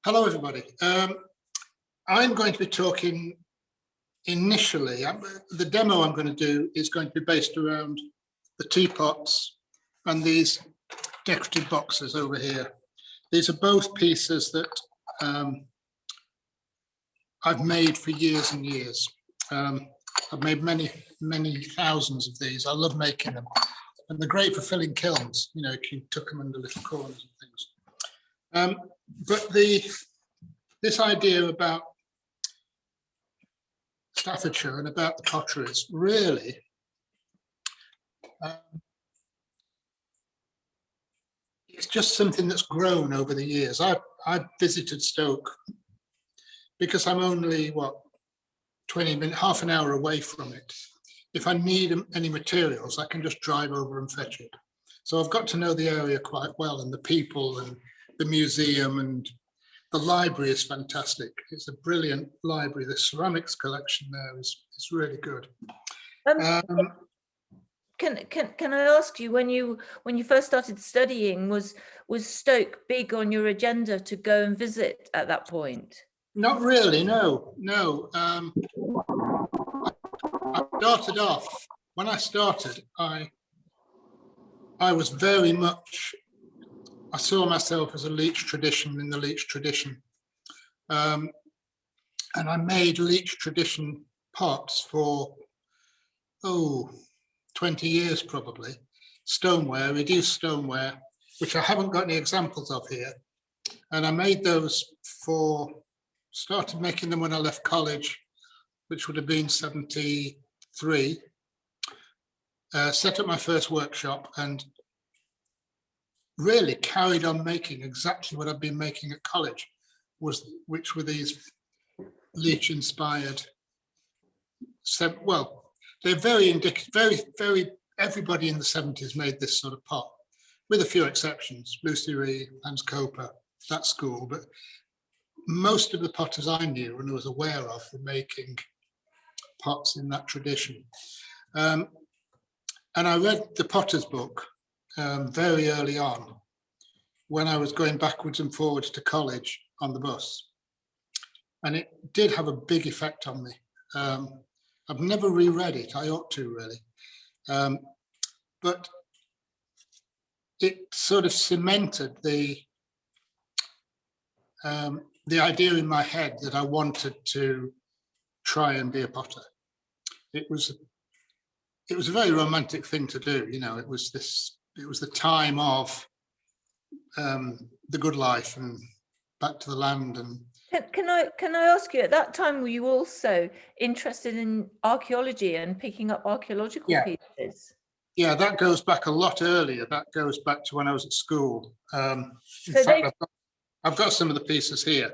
Hello, everybody. I'm going to be talking initially. The demo I'm going to do is going to be based around the teapots and these decorative boxes over here. These are both pieces that I've made for years and years. I've made many thousands of these. I love making them. And they're great for filling kilns. You know, you can tuck them under little corners and things. But this idea about Staffordshire and about the potteries really it's just something that's grown over the years. I visited Stoke because I'm only 20 minutes, half an hour away from it. If I need any materials, I can just drive over and fetch it. So I've got to know the area quite well, and the people and the museum, and the library is fantastic. It's a brilliant library. The ceramics collection there is really good. Can I ask you, when you first started studying, was Stoke big on your agenda to go and visit at that point? Not really, no. I started off, when I started, I was very much, I saw myself as a Leech tradition in the Leech tradition. And I made Leech tradition pots for, 20 years probably. Stoneware, reduced stoneware, which I haven't got any examples of here. And I made those started making them when I left college, which would have been 73. Set up my first workshop and really carried on making exactly what I've been making at college, which were these Leech inspired. They're very indicative, very, everybody in the 70s made this sort of pot, with a few exceptions, Lucy Ree, Hans Coper, that school, but most of the potters I knew and was aware of were making pots in that tradition. And I read the Potter's book very early on when I was going backwards and forwards to college on the bus. And it did have a big effect on me. I've never reread it, I ought to really. But it sort of cemented the idea in my head that I wanted to try and be a potter. It was a very romantic thing to do, you know. It was the time of the good life and back to the land. And can I ask you, at that time were you also interested in archaeology and picking up archaeological pieces? Yeah, that goes back a lot earlier. That goes back to when I was at school. In so fact, I've got some of the pieces here.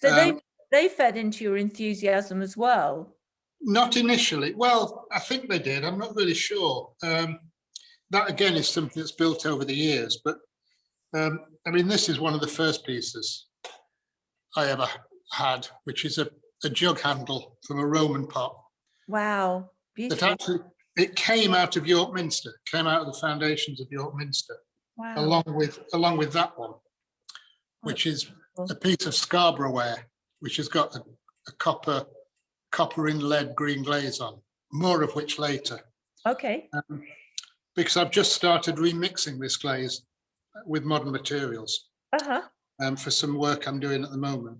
So they fed into your enthusiasm as well? Not initially. Well, I think they did. I'm not really sure. That again is something that's built over the years. But I mean, this is one of the first pieces I ever had, which is a jug handle from a Roman pot. Wow, beautiful. That actually, it came out of York Minster, came out of the foundations of York Minster. Wow. Along with that one, which is a piece of Scarborough ware, which has got a copper in lead green glaze on, more of which later. Okay. Because I've just started remixing this glaze with modern materials for some work I'm doing at the moment.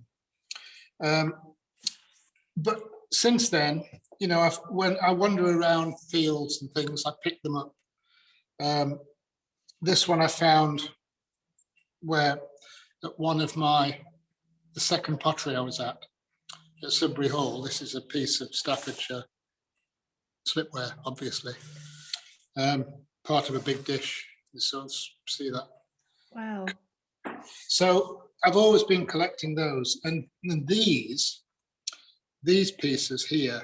But since then, you know, when I wander around fields and things, I pick them up. This one I found at one of the second pottery I was at Sudbury Hall. This is a piece of Staffordshire slipware, obviously. Part of a big dish. You sort of see that. Wow. So I've always been collecting those, and these pieces here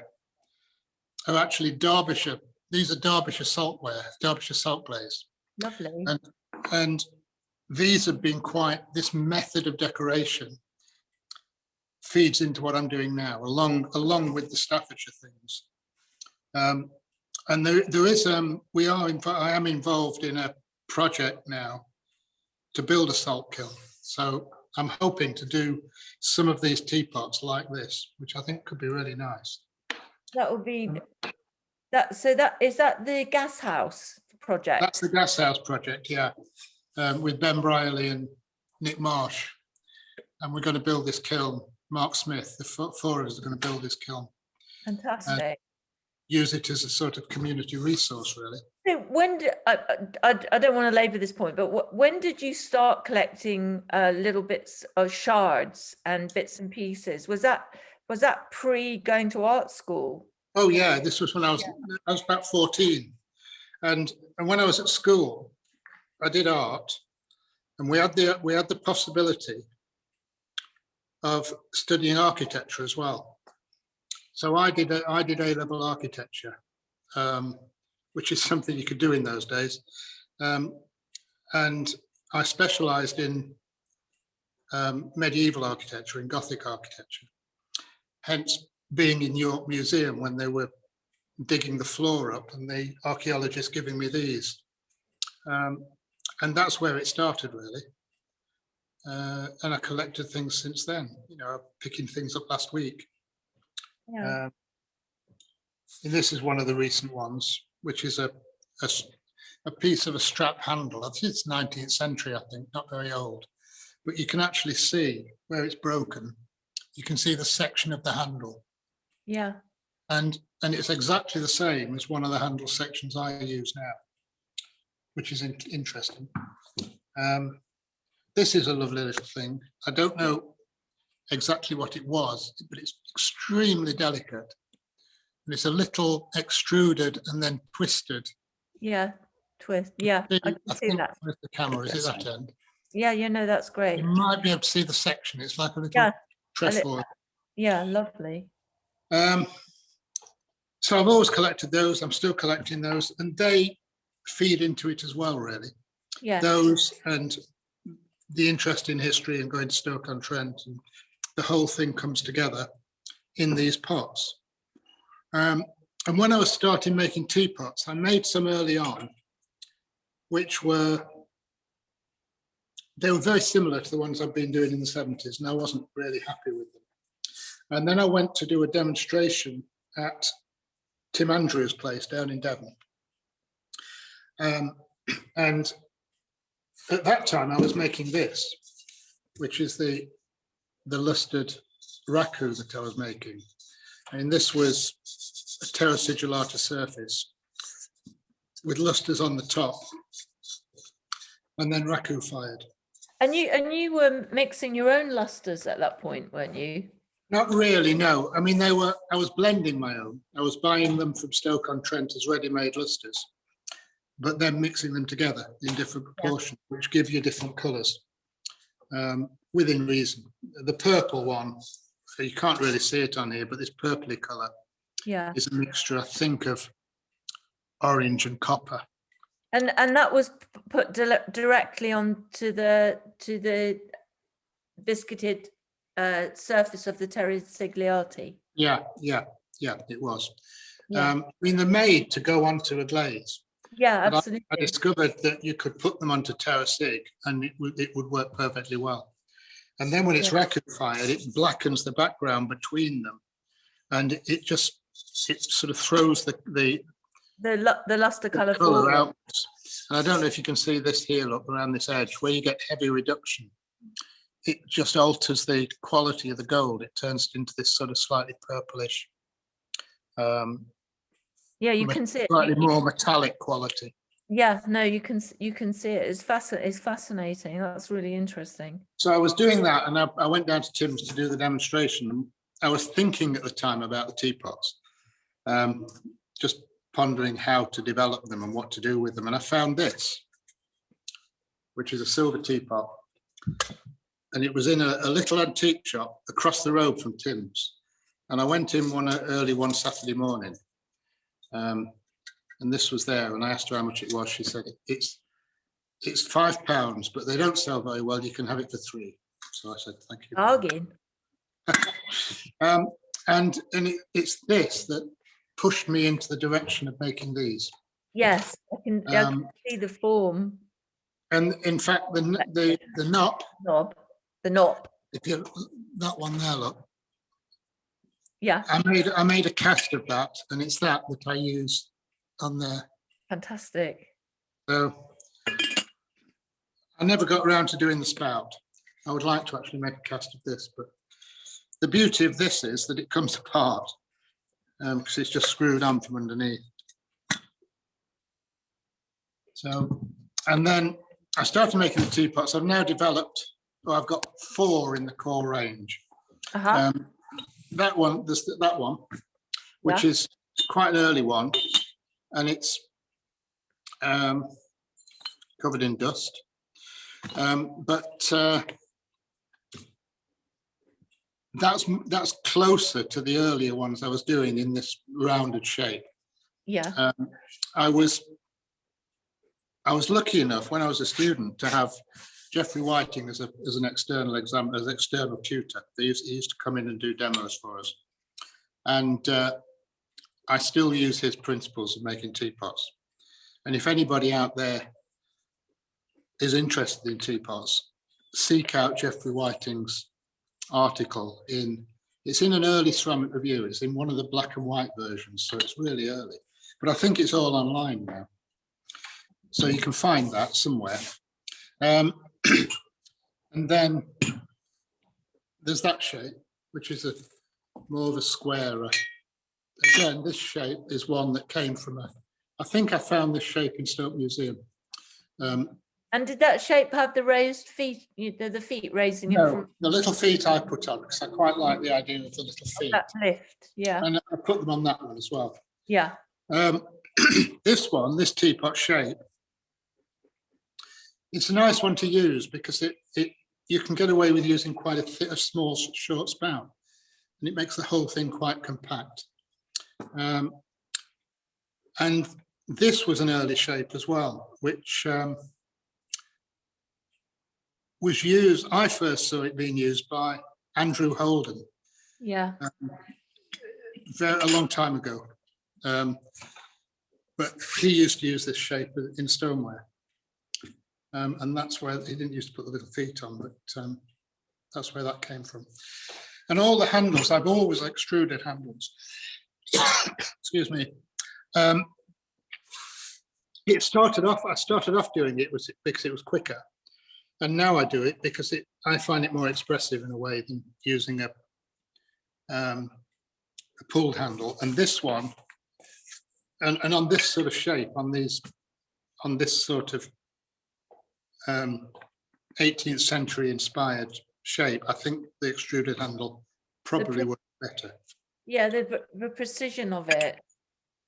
are actually Derbyshire. These are Derbyshire saltware, Derbyshire salt glaze. Lovely. And these have been this method of decoration feeds into what I'm doing now, along with the Staffordshire things. And there is, I am involved in a project now to build a salt kiln. So I'm hoping to do some of these teapots like this, which I think could be really nice. That would be that. So that is that the gas house project. That's the gas house project, yeah, with Ben Brierley and Nick Marsh, and we're going to build this kiln. Mark Smith, the four of us are going to build this kiln. Fantastic. Use it as a sort of community resource, really. So when I don't want to labour this point, but when did you start collecting little bits of shards and bits and pieces? Was that pre going to art school? Oh yeah, this was when I was about 14, and when I was at school, I did art, and we had the possibility of studying architecture as well. So I did A-level architecture, which is something you could do in those days, and I specialised in medieval architecture, in Gothic architecture. Hence, being in York Museum when they were digging the floor up, and the archaeologists giving me these, and that's where it started, really. And I collected things since then. You know, picking things up last week. Yeah. And this is one of the recent ones, which is a piece of a strap handle. I think it's 19th century, I think, not very old. But you can actually see where it's broken. You can see the section of the handle. Yeah. And it's exactly the same as one of the handle sections I use now, which is interesting. This is a lovely little thing. I don't know exactly what it was, but it's extremely delicate. And it's a little extruded and then twisted. Yeah, twist. Yeah, I can see that. With the camera, is it that end? Yeah, you know, that's great. You might be able to see the section. It's like a little trefoil. Yeah, lovely. So I've always collected those. I'm still collecting those, and they feed into it as well, really. Yeah. Those and the interest in history and going to Stoke-on-Trent, and the whole thing comes together in these pots. And when I was starting making teapots, I made some early on, which were very similar to the ones I've been doing in the 70s, and I wasn't really happy with them. And then I went to do a demonstration at Tim Andrews' place down in Devon. And at that time, I was making this, which is the lustered raku that I was making. And this was a terra sigillata surface with lusters on the top, and then raku fired. And you were mixing your own lusters at that point, weren't you? Not really, no. I mean, I was blending my own. I was buying them from Stoke-on-Trent as ready-made lusters, but then mixing them together in different proportions, which give you different colours within reason. The purple one, so you can't really see it on here, but this purpley colour is a mixture, I think, of orange and copper. And that was put directly onto the biscuited surface of the terra sigillata. Yeah, it was. I mean, they're made to go onto a glaze. Yeah, absolutely. I discovered that you could put them onto terra sig, and it would work perfectly well. And then when it's raku fired, it blackens the background between them, and it sort of throws the luster colour out. And I don't know if you can see this here, look, around this edge, where you get heavy reduction. It just alters the quality of the gold. It turns into this sort of slightly purplish. You can see it. Slightly more metallic quality. Yeah, no, you can see it. It's fascinating. That's really interesting. So I was doing that, and I went down to Tim's to do the demonstration. I was thinking at the time about the teapots, just pondering how to develop them and what to do with them. And I found this, which is a silver teapot. And it was in a little antique shop across the road from Tim's. And I went in early one Saturday morning. And this was there, and I asked her how much it was. She said, it's £5, but they don't sell very well. You can have it for £3. So I said, thank you. Bargain. And it's this that pushed me into the direction of making these. Yes, I can see the form. And in fact, the knob The knob. If you that one there, look, Yeah, I made a cast of that, and it's that I use on there. fantastic. So I never got around to doing the spout. I would like to actually make a cast of this, but the beauty of this is that it comes apart because it's just screwed on from underneath. So, and then I started making the teapots. I've now developed, well, I've got 4 in the core range. That one, there's that one, which is quite an early one, and it's covered in dust. But that's closer to the earlier ones I was doing in this rounded shape. Yeah. I was lucky enough when I was a student to have Geoffrey Whiting as an external examiner, as external tutor. He used to come in and do demos for us, and I still use his principles of making teapots. And if anybody out there is interested in teapots, seek out Geoffrey Whiting's article it's in an early ceramic review. It's in one of the black and white versions, so it's really early, but I think it's all online now, so you can find that somewhere. And then there's that shape, which is more of a square. Again, this shape is one that came from I think I found this shape in Stoke Museum. And did that shape have the raised feet, the feet raising it? No, the little feet I put on, because I quite like the idea of the little feet. That lift, yeah. And I put them on that one as well. Yeah. This one, this teapot shape, it's a nice one to use because you can get away with using quite a small, short spout, and it makes the whole thing quite compact. And this was an early shape as well, which was used. I first saw it being used by Andrew Holden. Yeah. A long time ago. But he used to use this shape in stoneware. And that's where he didn't used to put the little feet on, but that's where that came from. And all the handles, I've always extruded handles. Excuse me. I started off doing it because it was quicker. And now I do it because I find it more expressive in a way than using a pulled handle. And this one, and on this sort of shape, on this sort of 18th century inspired shape, I think the extruded handle probably works better. Yeah, the precision of it.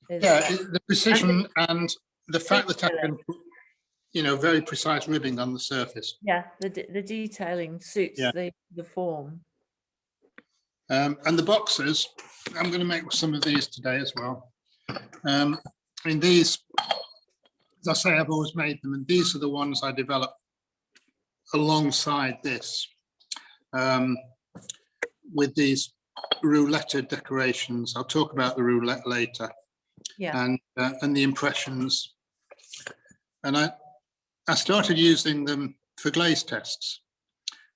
The precision and the fact that I can put, very precise ribbing on the surface. Yeah, the detailing suits the form. And the boxes, I'm going to make some of these today as well. I mean, these, as I say, I've always made them, and these are the ones I developed alongside this, with these roulette decorations. I'll talk about the roulette later. Yeah. And the impressions. And I started using them for glaze tests.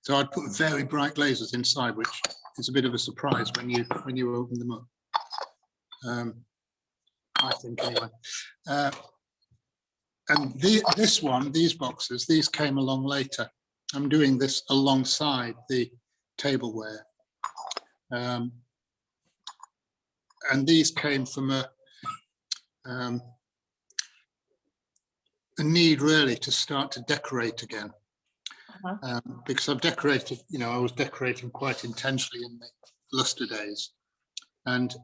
So I'd put very bright glazes inside, which is a bit of a surprise when you open them up. I think anyway. And these boxes, these came along later. I'm doing this alongside the tableware. And these came from a need really to start to decorate again. Because I've decorated, I was decorating quite intensely in the lustre days, and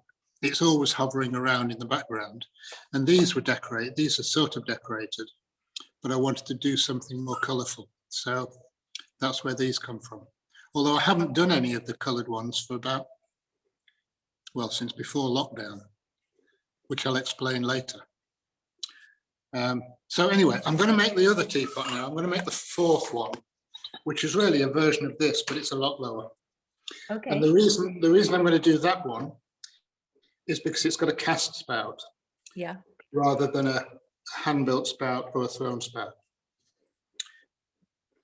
it's always hovering around in the background. And these were decorated, these are sort of decorated, but I wanted to do something more colourful. So that's where these come from. Although I haven't done any of the coloured ones for since before lockdown, which I'll explain later. So anyway, I'm going to make the other teapot now. I'm going to make the fourth one, which is really a version of this, but it's a lot lower. Okay. And the reason I'm going to do that one is because it's got a cast spout, rather than a hand-built spout or a thrown spout.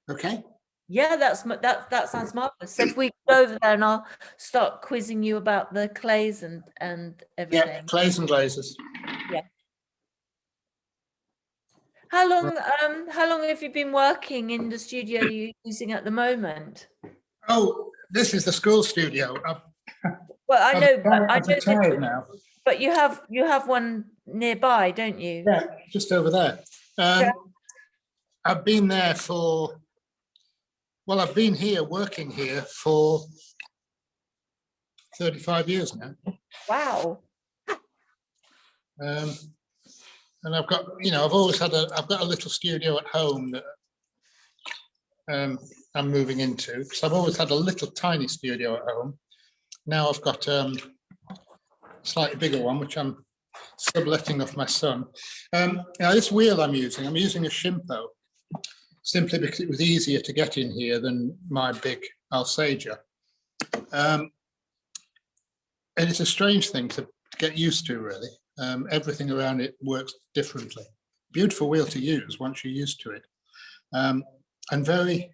Okay. Yeah, that sounds marvelous. So if we go over there and I'll start quizzing you about the clays and Yeah, everything. clays and glazes. How long have you been working in the studio you're using at the moment? Oh, this is the school studio. Well, I know I've retired now. but you have one nearby, don't you? Yeah, just over there. Yeah. I've been there for, well, I've been here working here for 35 years now. Wow. And I've got, I've always had I've got a little studio at home that I'm moving into, because I've always had a little tiny studio at home. Now I've got a slightly bigger one, which I'm subletting off my son. Now this wheel I'm using a Shimpo, simply because it was easier to get in here than my big Alsager. And it's a strange thing to get used to, really. Everything around it works differently. Beautiful wheel to use once you're used to it. And very,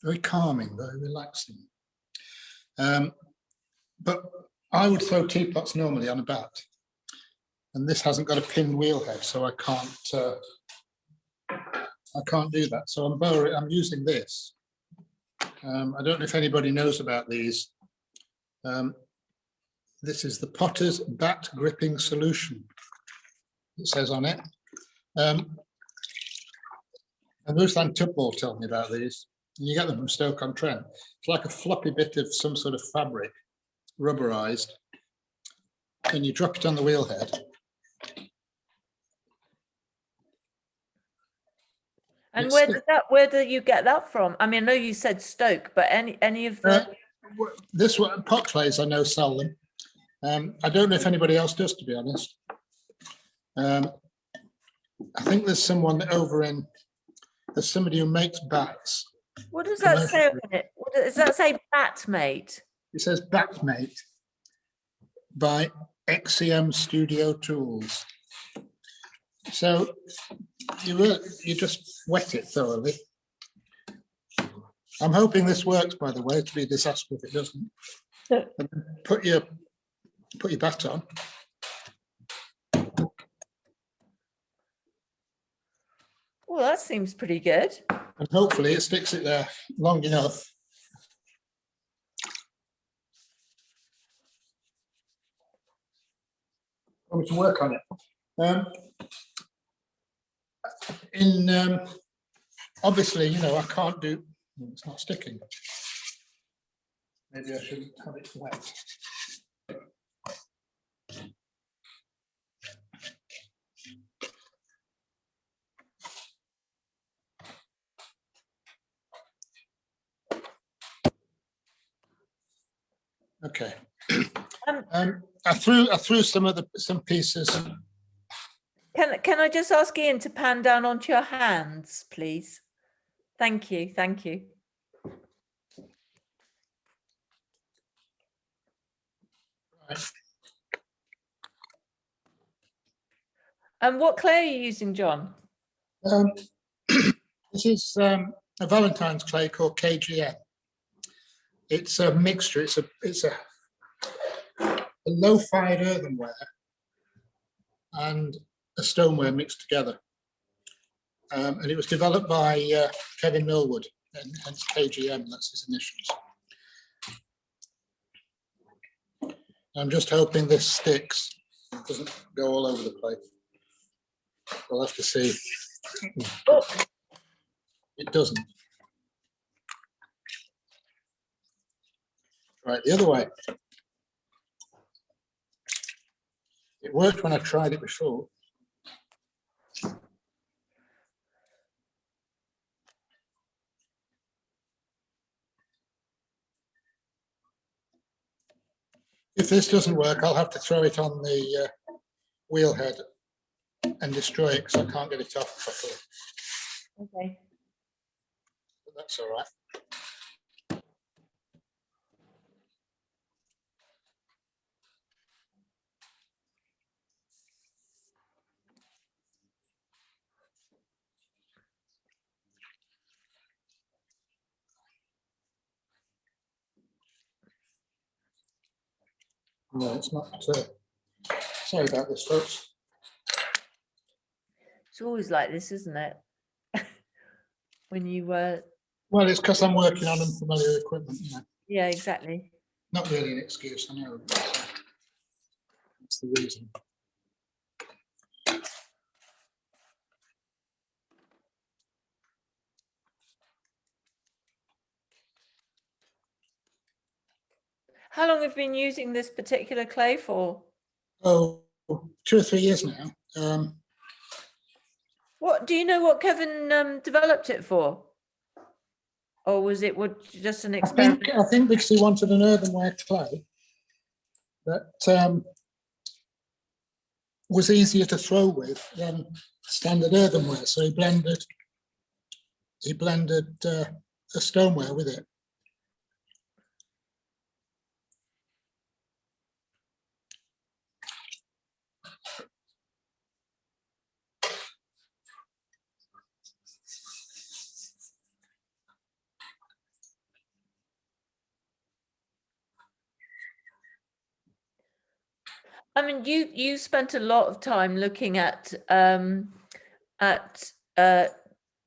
very calming, very relaxing. But I would throw teapots normally on a bat, and this hasn't got a pinned wheel head, so I can't do that. So I'm using this. I don't know if anybody knows about these. This is the Potter's Bat Gripping Solution, it says on it. And Ruslan Tupball told me about these. And you get them from Stoke-on-Trent. It's like a floppy bit of some sort of fabric, rubberized. And you drop it on the wheel head. And where do you get that from? I mean, I know you said Stoke, but any of the this one, pot clays, I know sell them. I don't know if anybody else does, to be honest. I think there's someone there's somebody who makes bats. What does that say on it? What does that say, Batmate? It says Batmate by XCM Studio Tools. So you just wet it thoroughly. I'm hoping this works, by the way. It'd be a disaster if it doesn't. And then put your bat on. Well, that seems pretty good. And hopefully it sticks it there long enough. For me to work on it. Obviously, I can't do. It's not sticking. Maybe I shouldn't have it wet. Okay. I threw some pieces. Can I just ask Ian to pan down onto your hands, please? Thank you. Thank you. Right. And what clay are you using, John? This is a Valentine's clay called KGM. It's a mixture. It's a low-fired earthenware and a stoneware mixed together. And it was developed by Kevin Millwood, and hence KGM, that's his initials. I'm just hoping this sticks. It doesn't go all over the place. We'll have to see. Oh. It doesn't. Right, the other way. It worked when I tried it before. If this doesn't work, I'll have to throw it on the wheel head and destroy it because I can't get it off properly. Okay. But that's all right. No, it's not. Sorry about this, folks. It's always like this, isn't it? When you Well, it's because I'm working on unfamiliar equipment. You know. yeah, exactly. Not really an excuse, I know. But, that's the reason. How long have you been using this particular clay for? Oh, 2 or 3 years now. What do you know what Kevin developed it for? Or was it just an experiment? I think because he wanted an earthenware clay that was easier to throw with than standard earthenware. So he blended a stoneware with it. I mean, you spent a lot of time looking at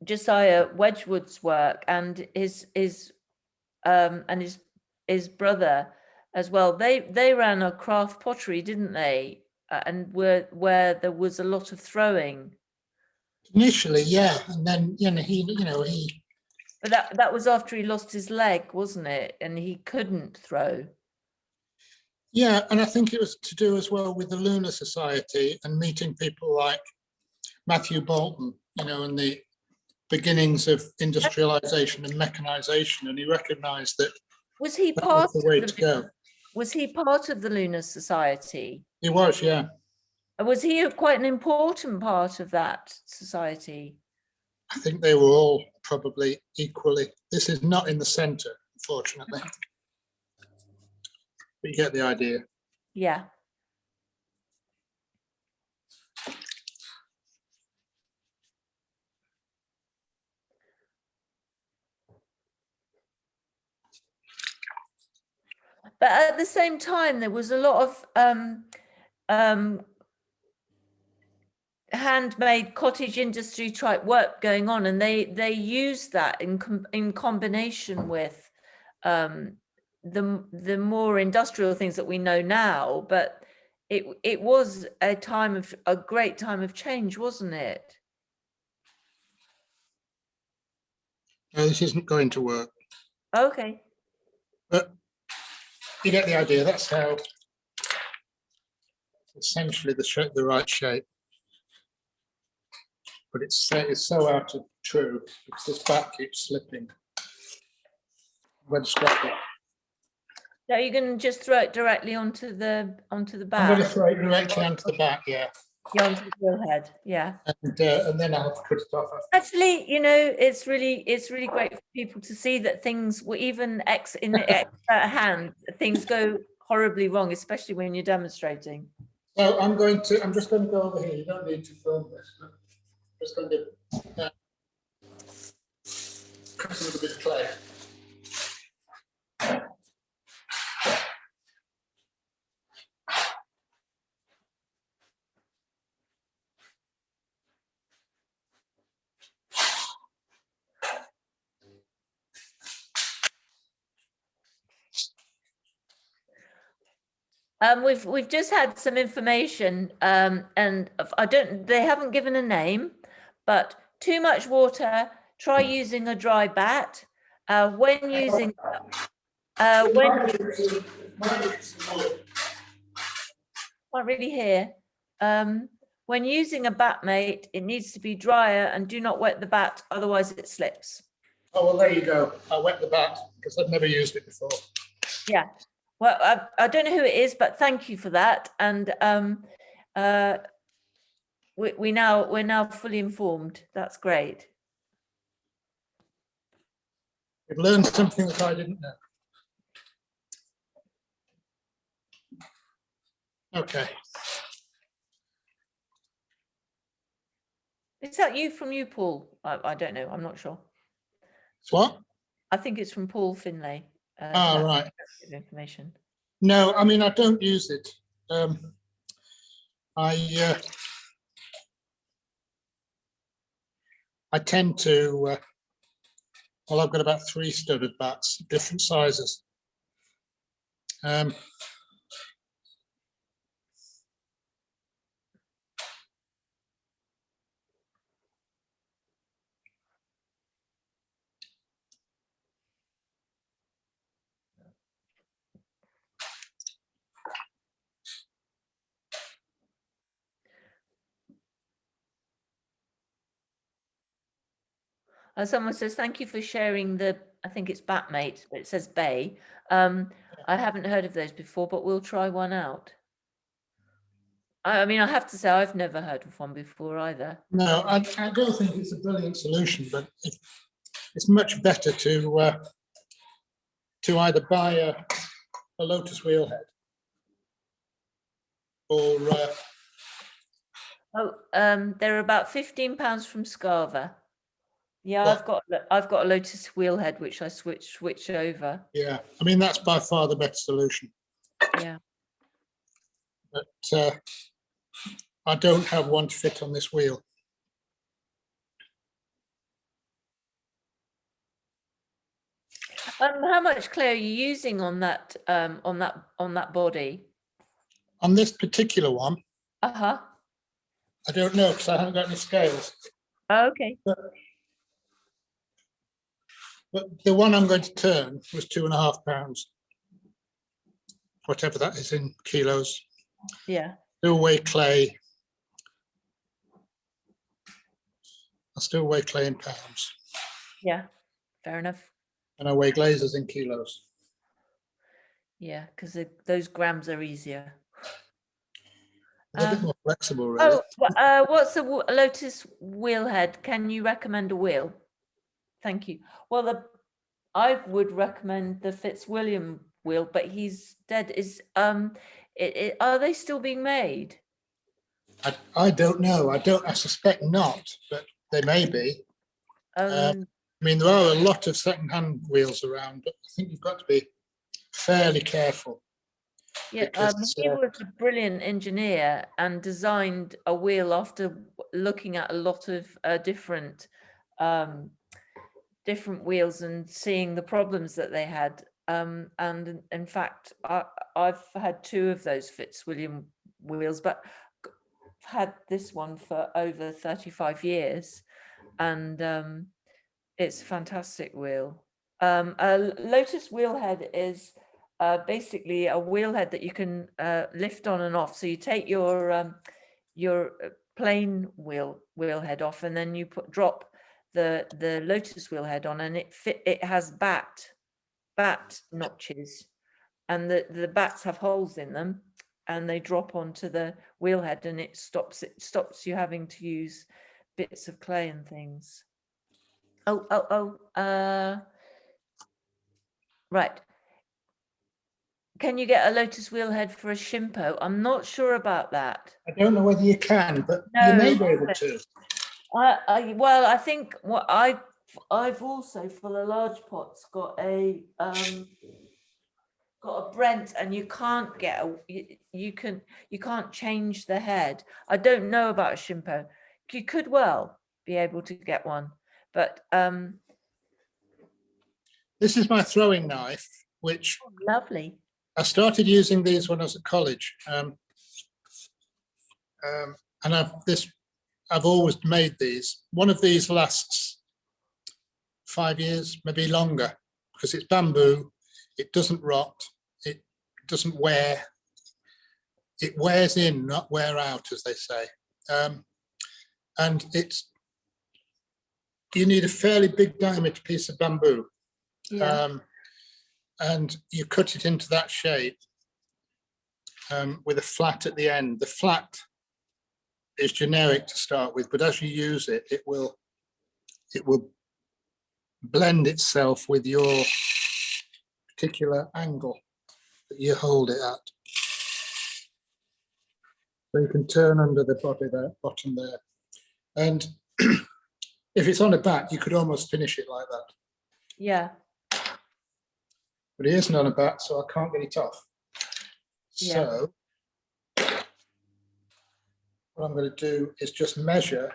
Josiah Wedgwood's work and his brother as well. They ran a craft pottery, didn't they? And where there was a lot of throwing. Initially, yeah, and then he. But that was after he lost his leg, wasn't it? And he couldn't throw. Yeah, and I think it was to do as well with the Lunar Society and meeting people like Matthew Bolton, and the beginnings of industrialization and mechanization, and he recognized that was he that part was the way of to go. Was he part of the Lunar Society? He was, yeah. Was he quite an important part of that society? I think they were all probably equally. This is not in the center, unfortunately. But you get the idea. Yeah. But at the same time, there was a lot of handmade cottage industry type work going on, and they used that in combination with the more industrial things that we know now. But it was a great time of change, wasn't it? No, this isn't going to work. Okay. But you get the idea. That's how essentially the right shape. But it's so out of true because this back keeps slipping. I'm going to scrap it. So you're going to just throw it directly onto the back? I'm going to throw it directly onto the back, yeah. Yeah, onto the drill head, yeah. And then I'll have to cut it off. Actually, it's really great for people to see that things were even in expert hands, things go horribly wrong, especially when you're demonstrating. So I'm just going to go over here. You don't need to film this, but I'm just going to cut a little bit of clay. We've just had some information, and they haven't given a name, but too much water. Try using a dry bat. When using, can't really hear. When using a bat mate, it needs to be drier, and do not wet the bat, otherwise it slips. Oh, well, there you go. I wet the bat because I've never used it before. Yeah. Well, I don't know who it is, but thank you for that. And we're now fully informed. That's great. I've learned something that I didn't know. Okay. Is that from you, Paul? I don't know. I'm not sure. It's what? I think it's from Paul Finlay. Right. Information. No, I mean, I don't use it. I tend to, well, I've got about 3 studded bats, different sizes. Someone says, thank you for sharing the, I think it's Batmate, but it says Bay. I haven't heard of those before, but we'll try one out. I mean, I have to say, I've never heard of one before either. No, I don't think it's a brilliant solution, but it's much better to either buy a lotus wheelhead or they're about £15 from Scarva. Yeah, what? I've got a lotus wheelhead which I switch over. Yeah, I mean, that's by far the better solution. Yeah. But I don't have one to fit on this wheel. How much clay are you using on that body? On this particular one, Uh-huh. I don't know because I haven't got any scales. Okay. But the one I'm going to turn was 2.5 pounds, whatever that is in kilos. Yeah. Still weigh clay. I still weigh clay in pounds. Yeah, fair enough. And I weigh glazes in kilos. Yeah, because those grams are easier. They're a bit more flexible, really. Oh, what's a lotus wheelhead? Can you recommend a wheel? Thank you. Well, I would recommend the Fitzwilliam wheel, but he's dead. Are they still being made? I don't know. I suspect not, but they may be. I mean, there are a lot of second-hand wheels around, but I think you've got to be fairly careful. Yeah, he was a brilliant engineer and designed a wheel after looking at a lot of different wheels and seeing the problems that they had. And in fact, I've had 2 of those Fitzwilliam wheels, but had this one for over 35 years, and it's a fantastic wheel. A Lotus wheelhead is basically a wheelhead that you can lift on and off. So you take your plain wheelhead off, and then you drop the Lotus wheelhead on, and it has bat notches, and the bats have holes in them, and they drop onto the wheelhead, and it stops you having to use bits of clay and things. Right. Can you get a Lotus wheelhead for a Shimpo? I'm not sure about that. I don't know whether you can, but No, you may be able to. Well, I think what I've also, for the large pots, got a Brent, and you can't get you can't change the head. I don't know about a Shimpo. You could well be able to get one, but this is my throwing knife, which lovely. I started using these when I was at college, and I've always made these. One of these lasts 5 years, maybe longer, because it's bamboo. It doesn't rot. It doesn't wear. It wears in, not wear out, as they say. And you need a fairly big diameter piece of bamboo. Yeah. And you cut it into that shape with a flat at the end. The flat is generic to start with, but as you use it, it will blend itself with your particular angle that you hold it at. So you can turn under the bottom there. And if it's on a bat, you could almost finish it like that. Yeah. But it isn't on a bat, so I can't get it off. Yeah. So what I'm going to do is just measure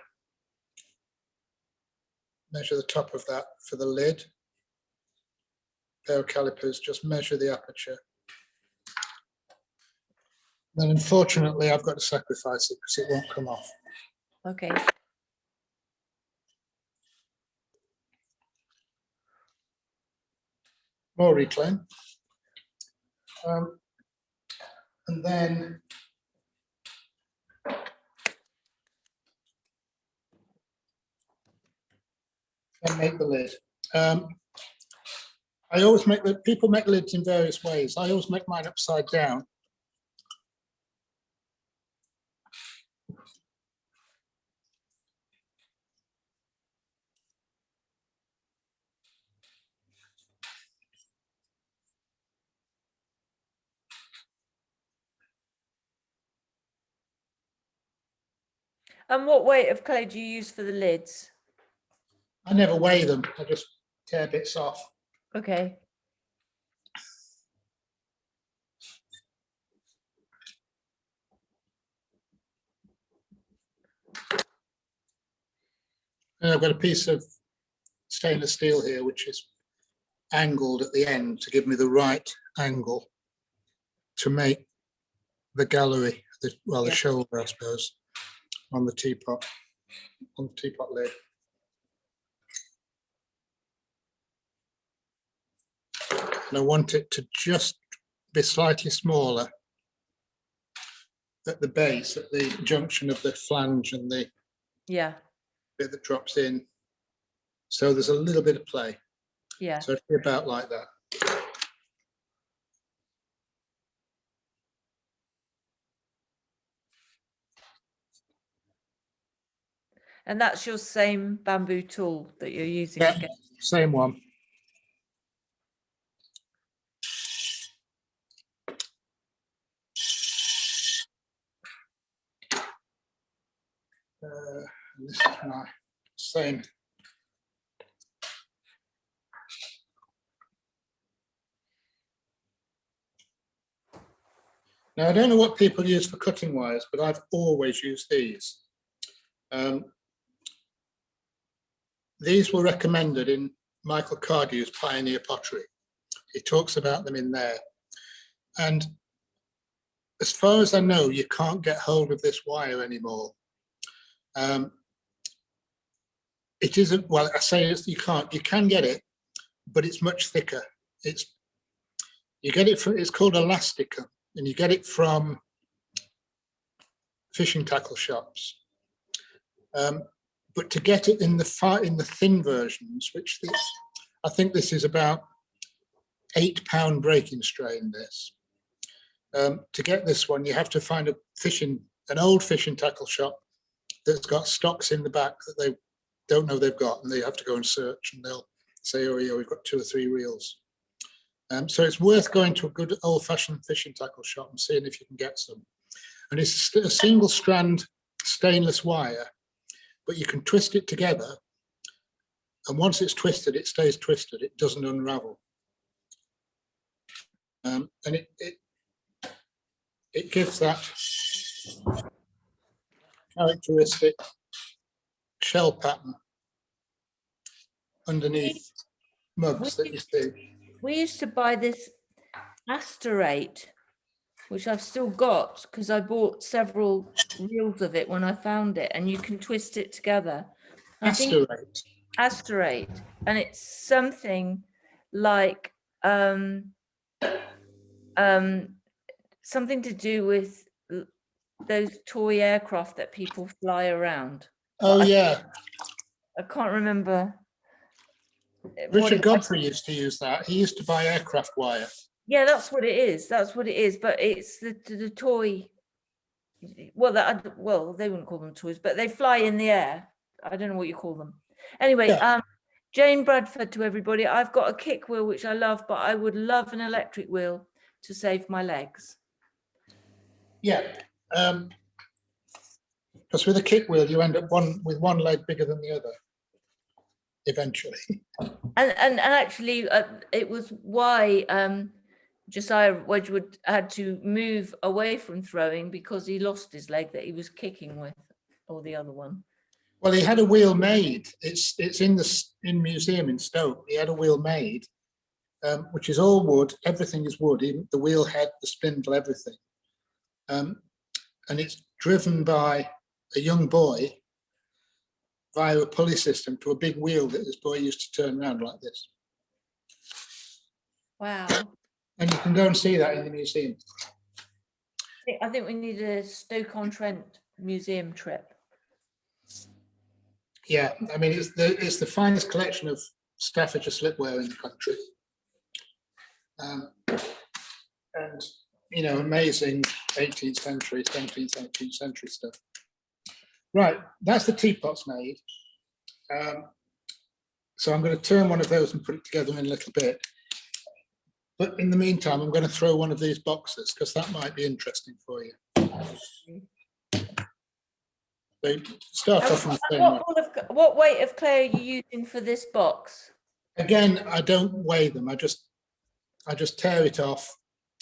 the top of that for the lid. Pair of calipers, just measure the aperture. Then unfortunately I've got to sacrifice it because it won't come off. Okay. More reclaim. And then make the lid. I always make people make lids in various ways. I always make mine upside down. And what weight of clay do you use for the lids? I never weigh them. I just tear bits off. Okay. And I've got a piece of stainless steel here, which is angled at the end to give me the right angle to make the gallery, the shoulder, I suppose, on the teapot lid. And I want it to just be slightly smaller at the base, at the junction of the flange and the bit that drops in. So there's a little bit of play. Yeah. So it'll be about like that. And that's your same bamboo tool that you're using? Yeah, same one. And this is my same. Now, I don't know what people use for cutting wires, but I've always used these. These were recommended in Michael Cardew's Pioneer Pottery. He talks about them in there. And as far as I know, you can't get hold of this wire anymore. It isn't, well, I say you can't, you can get it, but it's much thicker. You get it from, it's called Elastica, and you get it from fishing tackle shops. But to get it in the thin versions, which I think this is about £8 breaking strain. This to get this one, you have to find an old fishing tackle shop that's got stocks in the back that they don't know they've got, and they have to go and search, and they'll say, "Oh yeah, we've got 2 or 3 reels." So it's worth going to a good old-fashioned fishing tackle shop and seeing if you can get some. And it's a single strand stainless wire, but you can twist it together, and once it's twisted, it stays twisted. It doesn't unravel, and it gives that characteristic shell pattern underneath mugs that you see. We used to buy this asterate, which I've still got because I bought several reels of it when I found it, and you can twist it together. Asterate, and it's something like something to do with those toy aircraft that people fly around. Oh yeah, I can't remember. Richard Godfrey used to use that. He used to buy aircraft wire. Yeah, that's what it is. That's what it is. But it's the toy. Well, they wouldn't call them toys, but they fly in the air. I don't know what you call them. Anyway, Yeah. Jane Bradford to everybody. I've got a kick wheel which I love, but I would love an electric wheel to save my legs. Yeah, because with a kick wheel, you end up with one leg bigger than the other. Eventually. And actually, it was why Josiah Wedgwood had to move away from throwing because he lost his leg that he was kicking with, or the other one. Well, he had a wheel made. It's in the museum in Stoke. He had a wheel made, which is all wood. Everything is wood, even the wheel head, the spindle, everything. And it's driven by a young boy via a pulley system to a big wheel that this boy used to turn around like this. Wow. And you can go and see that in the museum. I think we need a Stoke-on-Trent museum trip. Yeah, I mean, it's the finest collection of Staffordshire slipware in the country. And, you know, amazing 18th century, 17th, 18th century stuff. Right, that's the teapots made. So I'm going to turn one of those and put it together in a little bit. But in the meantime, I'm going to throw one of these boxes because that might be interesting for you. They start off on the same way. What weight of clay are you using for this box? Again, I don't weigh them. I just tear it off,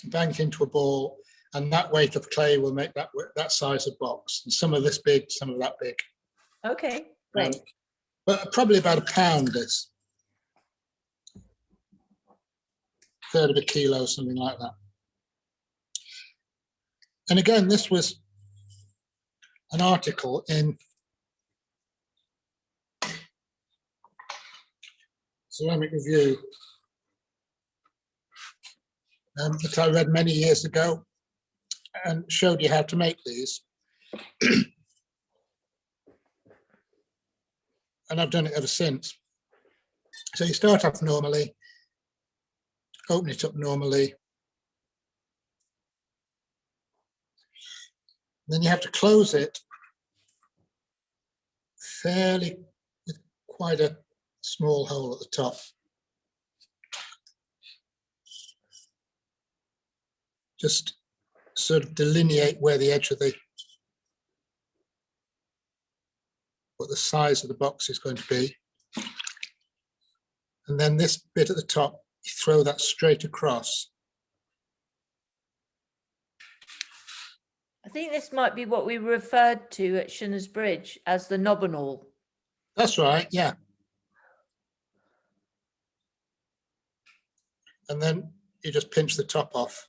bang it into a ball, and that weight of clay will make that size of box. And some of this big, some of that big. Okay, great. But probably about a pound, this. Third of a kilo, something like that. And again, this was an article in Ceramic Review that I read many years ago and showed you how to make these. And I've done it ever since. So you start off normally, open it up normally. Then you have to close it fairly with quite a small hole at the top. Just sort of delineate where the edge of what the size of the box is going to be. And then this bit at the top, you throw that straight across. I think this might be what we referred to at Shinner's Bridge as the knob and all. That's right, yeah. And then you just pinch the top off,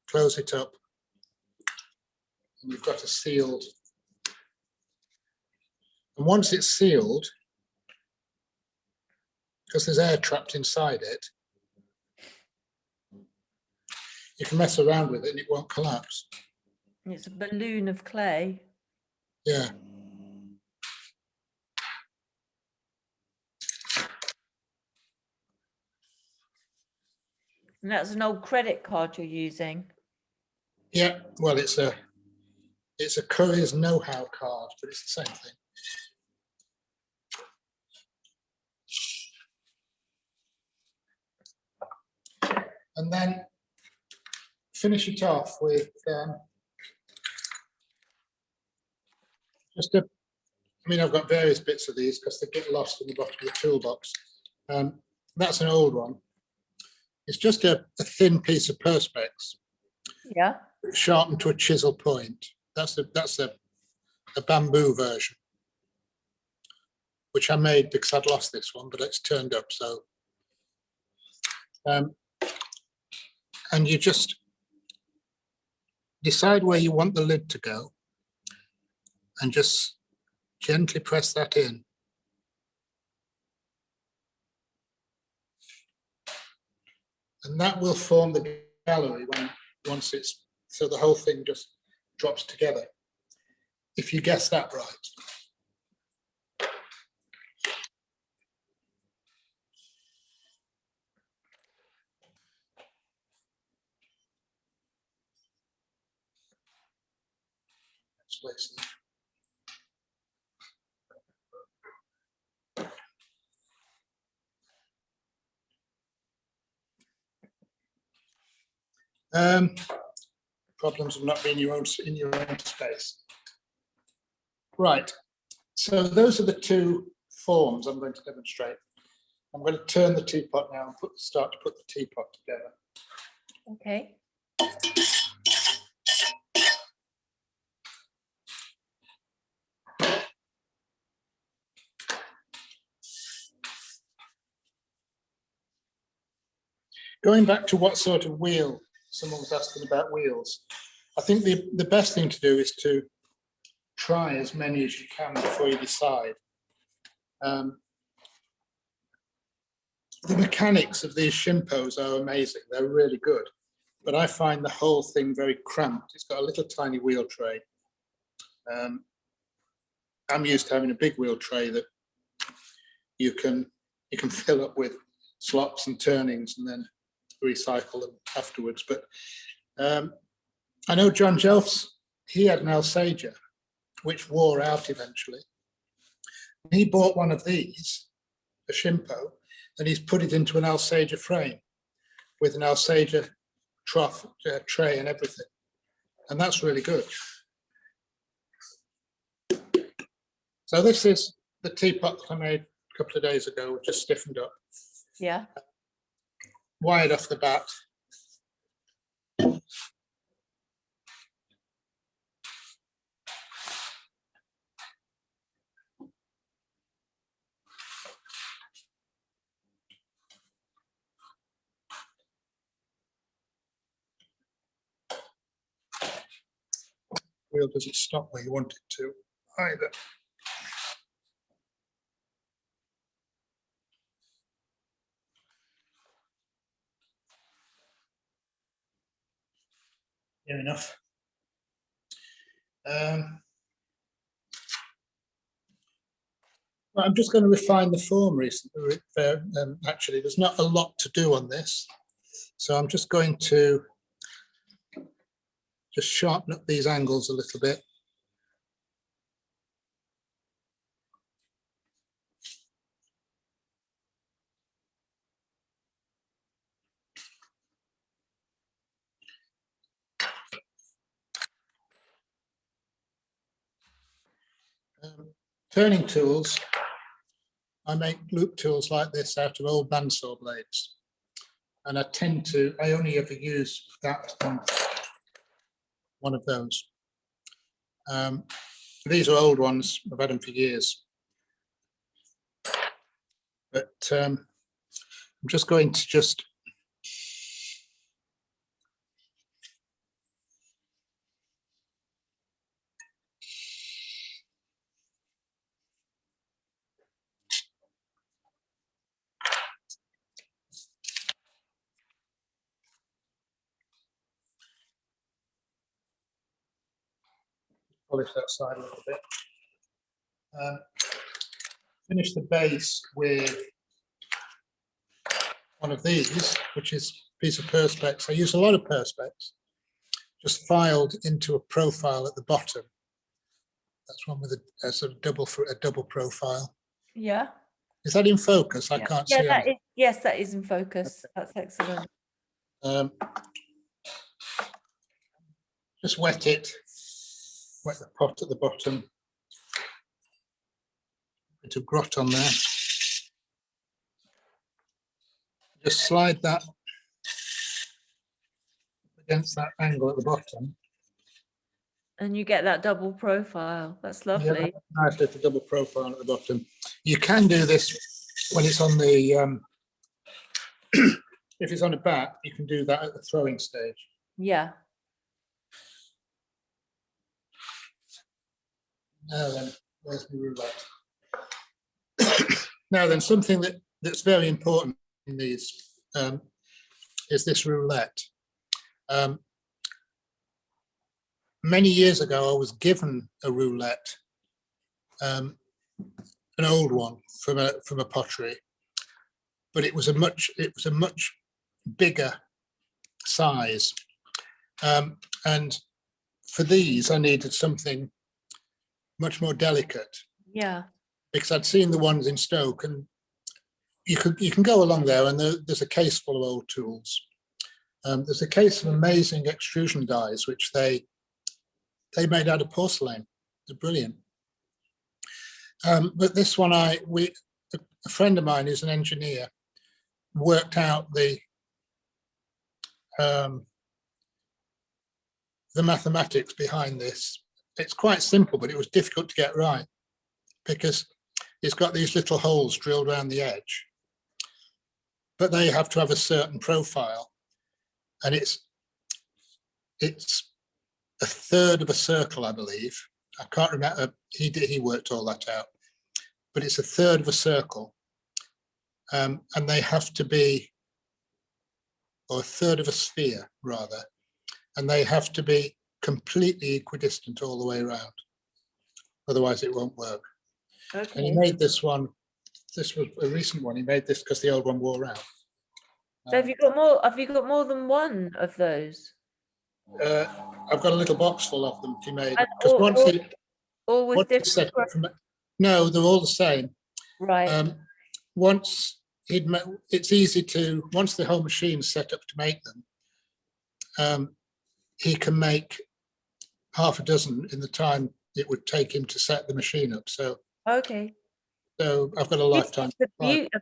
close it up, and you've got a sealed. And once it's sealed, because there's air trapped inside it, you can mess around with it and it won't collapse. It's a balloon of clay. Yeah. And that's an old credit card you're using. Yeah, well, it's a Curry's know-how card, but it's the same thing. And then finish it off with just a, I mean, I've got various bits of these because they get lost in the bottom of the toolbox. That's an old one. It's just a thin piece of perspex. Yeah. Sharpened to a chisel point. That's a bamboo version, which I made because I'd lost this one, but it's turned up. So, and you just decide where you want the lid to go, and just gently press that in. And that will form the gallery once it's, so the whole thing just drops together. If you guess that right. Let's see. Problems of not being in your own space. Right. So those are the two forms I'm going to demonstrate. I'm going to turn the teapot now and start to put the teapot together. Okay. Going back to what sort of wheel, someone was asking about wheels. I think the best thing to do is to try as many as you can before you decide. The mechanics of these Shimpos are amazing. They're really good. But I find the whole thing very cramped. It's got a little tiny wheel tray. I'm used to having a big wheel tray that you can fill up with slots and turnings and then recycle them afterwards. But I know John Jelfs, he had an Alsager, which wore out eventually. He bought one of these, a Shimpo, and he's put it into an Alsager frame with an Alsager trough, tray and everything. And that's really good. So this is the teapot that I made a couple of days ago, which just stiffened up. Yeah. Wired off the bat. Wheel doesn't stop where you want it to either. Near enough. Well, I'm just going to refine the form recently. Actually, there's not a lot to do on this, so I'm just going to just sharpen up these angles a little bit. Turning tools, I make loop tools like this out of old bandsaw blades. And I only ever use that on one of those. These are old ones, I've had them for years. But I'm just going to polish that side a little bit. Finish the base with one of these, which is a piece of Perspex. I use a lot of Perspex, just filed into a profile at the bottom. That's one with a sort of double profile. Yeah. Is that in focus? I can't see. That is, yes, that is in focus. Okay. That's excellent. Just wet it. Wet the pot at the bottom. Bit of grot on there. Just slide that against that angle at the bottom. And you get that double profile. That's lovely. Yeah, nice little double profile at the bottom. You can do this when it's on the, if it's on a bat, you can do that at the throwing stage. Yeah. Now then, where's the roulette? Now then, something that's very important in these is this roulette. Many years ago, I was given a roulette, an old one from a pottery, but it was a much bigger size, and for these I needed something much more delicate. Yeah. Because I'd seen the ones in Stoke, and you can go along there, and there's a case full of old tools. There's a case of amazing extrusion dies, which they made out of porcelain. They're brilliant. But this one, a friend of mine who's an engineer worked out the mathematics behind this. It's quite simple, but it was difficult to get right because it's got these little holes drilled around the edge, but they have to have a certain profile, and it's a third of a circle, I believe. I can't remember. He worked all that out, but it's a third of a circle, and they have to be, or a third of a sphere rather, and they have to be completely equidistant all the way around. Otherwise, it won't work. Okay. And he made this one. This was a recent one. He made this because the old one wore out. So have you got more? Have you got more than one of those? I've got a little box full of them he made. And Because all with different. No, they're all the same. Right. Once it's easy to, once the whole machine's set up to make them, he can make half a dozen in the time it would take him to set the machine up. So Okay. So I've got a lifetime. It's a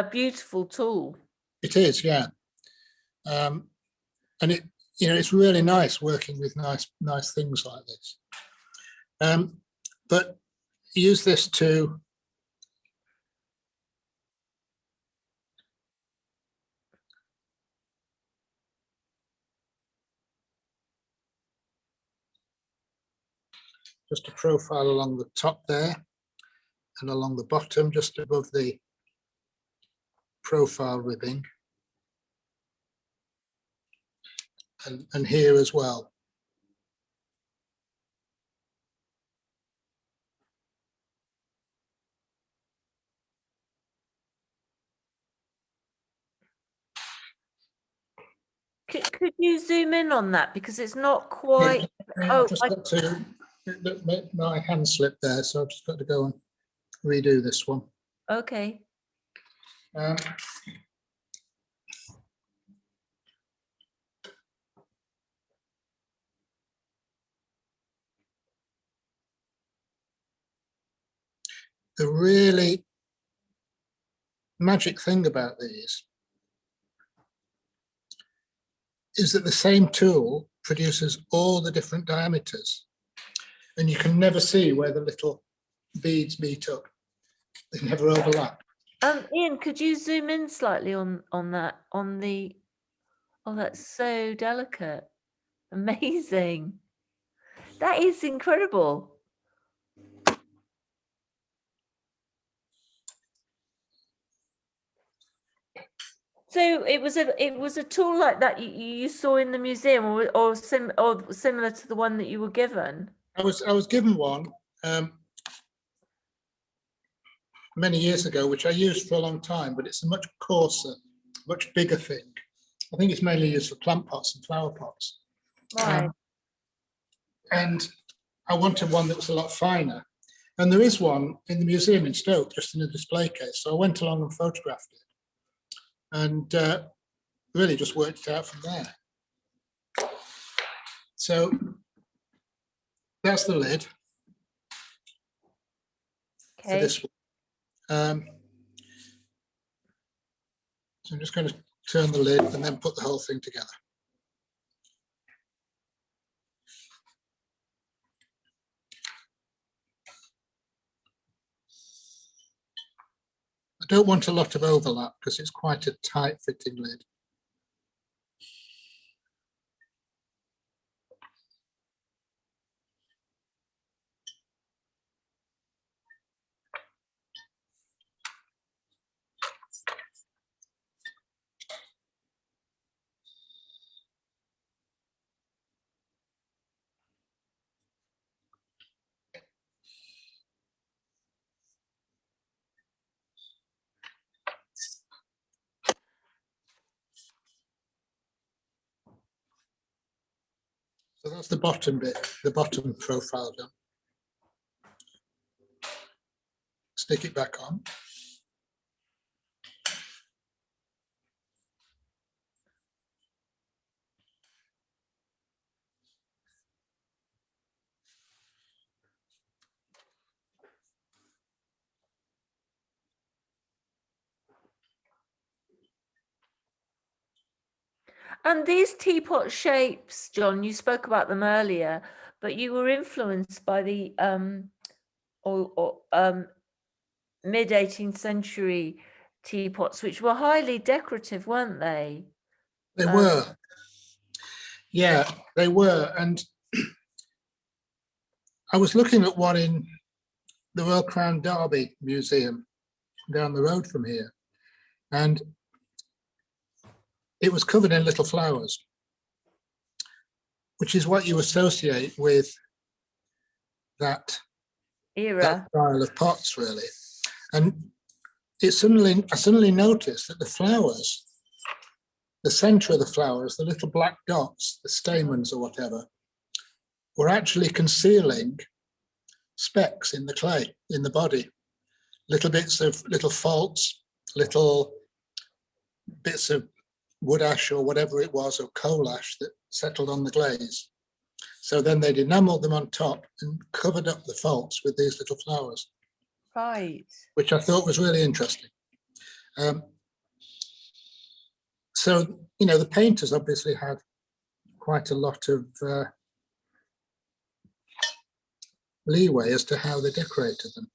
beautiful tool. It is, yeah. And it, it's really nice working with nice things like this. But use this to just a profile along the top there and along the bottom, just above the profile ribbing. And here as well. Could you zoom in on that, because it's not quite. I've just got to, my hand slipped there, so I've just got to go and redo this one. Okay. The really magic thing about these is that the same tool produces all the different diameters, and you can never see where the little beads meet up. They never overlap. Ian, could you zoom in slightly on that, on the, oh, that's so delicate. Amazing. That is incredible. So it was a tool like that you saw in the museum, or similar to the one that you were given? I was given one many years ago, which I used for a long time, but it's a much coarser, much bigger thing. I think it's mainly used for plant pots and flower pots. Right. And I wanted one that was a lot finer. And there is one in the museum in Stoke, just in a display case. So I went along and photographed it, and really just worked it out from there. So that's the lid for this one. So I'm just going to turn the lid and then put the whole thing together. I don't want a lot of overlap because it's quite a tight fitting lid. So that's the bottom bit, the bottom profile done. Stick it back on. And these teapot shapes, John, you spoke about them earlier, but you were influenced by the mid 18th century teapots, which were highly decorative, weren't they? They were. Yeah, they were. And I was looking at one in the Royal Crown Derby Museum down the road from here, and it was covered in little flowers, which is what you associate with that Era. style of pots, really. And I suddenly noticed that the flowers, the center of the flowers, the little black dots, the stamens or whatever, were actually concealing specks in the clay, in the body, little bits of little faults, little bits of wood ash or whatever it was, or coal ash that settled on the glaze. So then they'd enameled them on top and covered up the faults with these little flowers. Right. Which I thought was really interesting. So, you know, the painters obviously had quite a lot of leeway as to how they decorated them.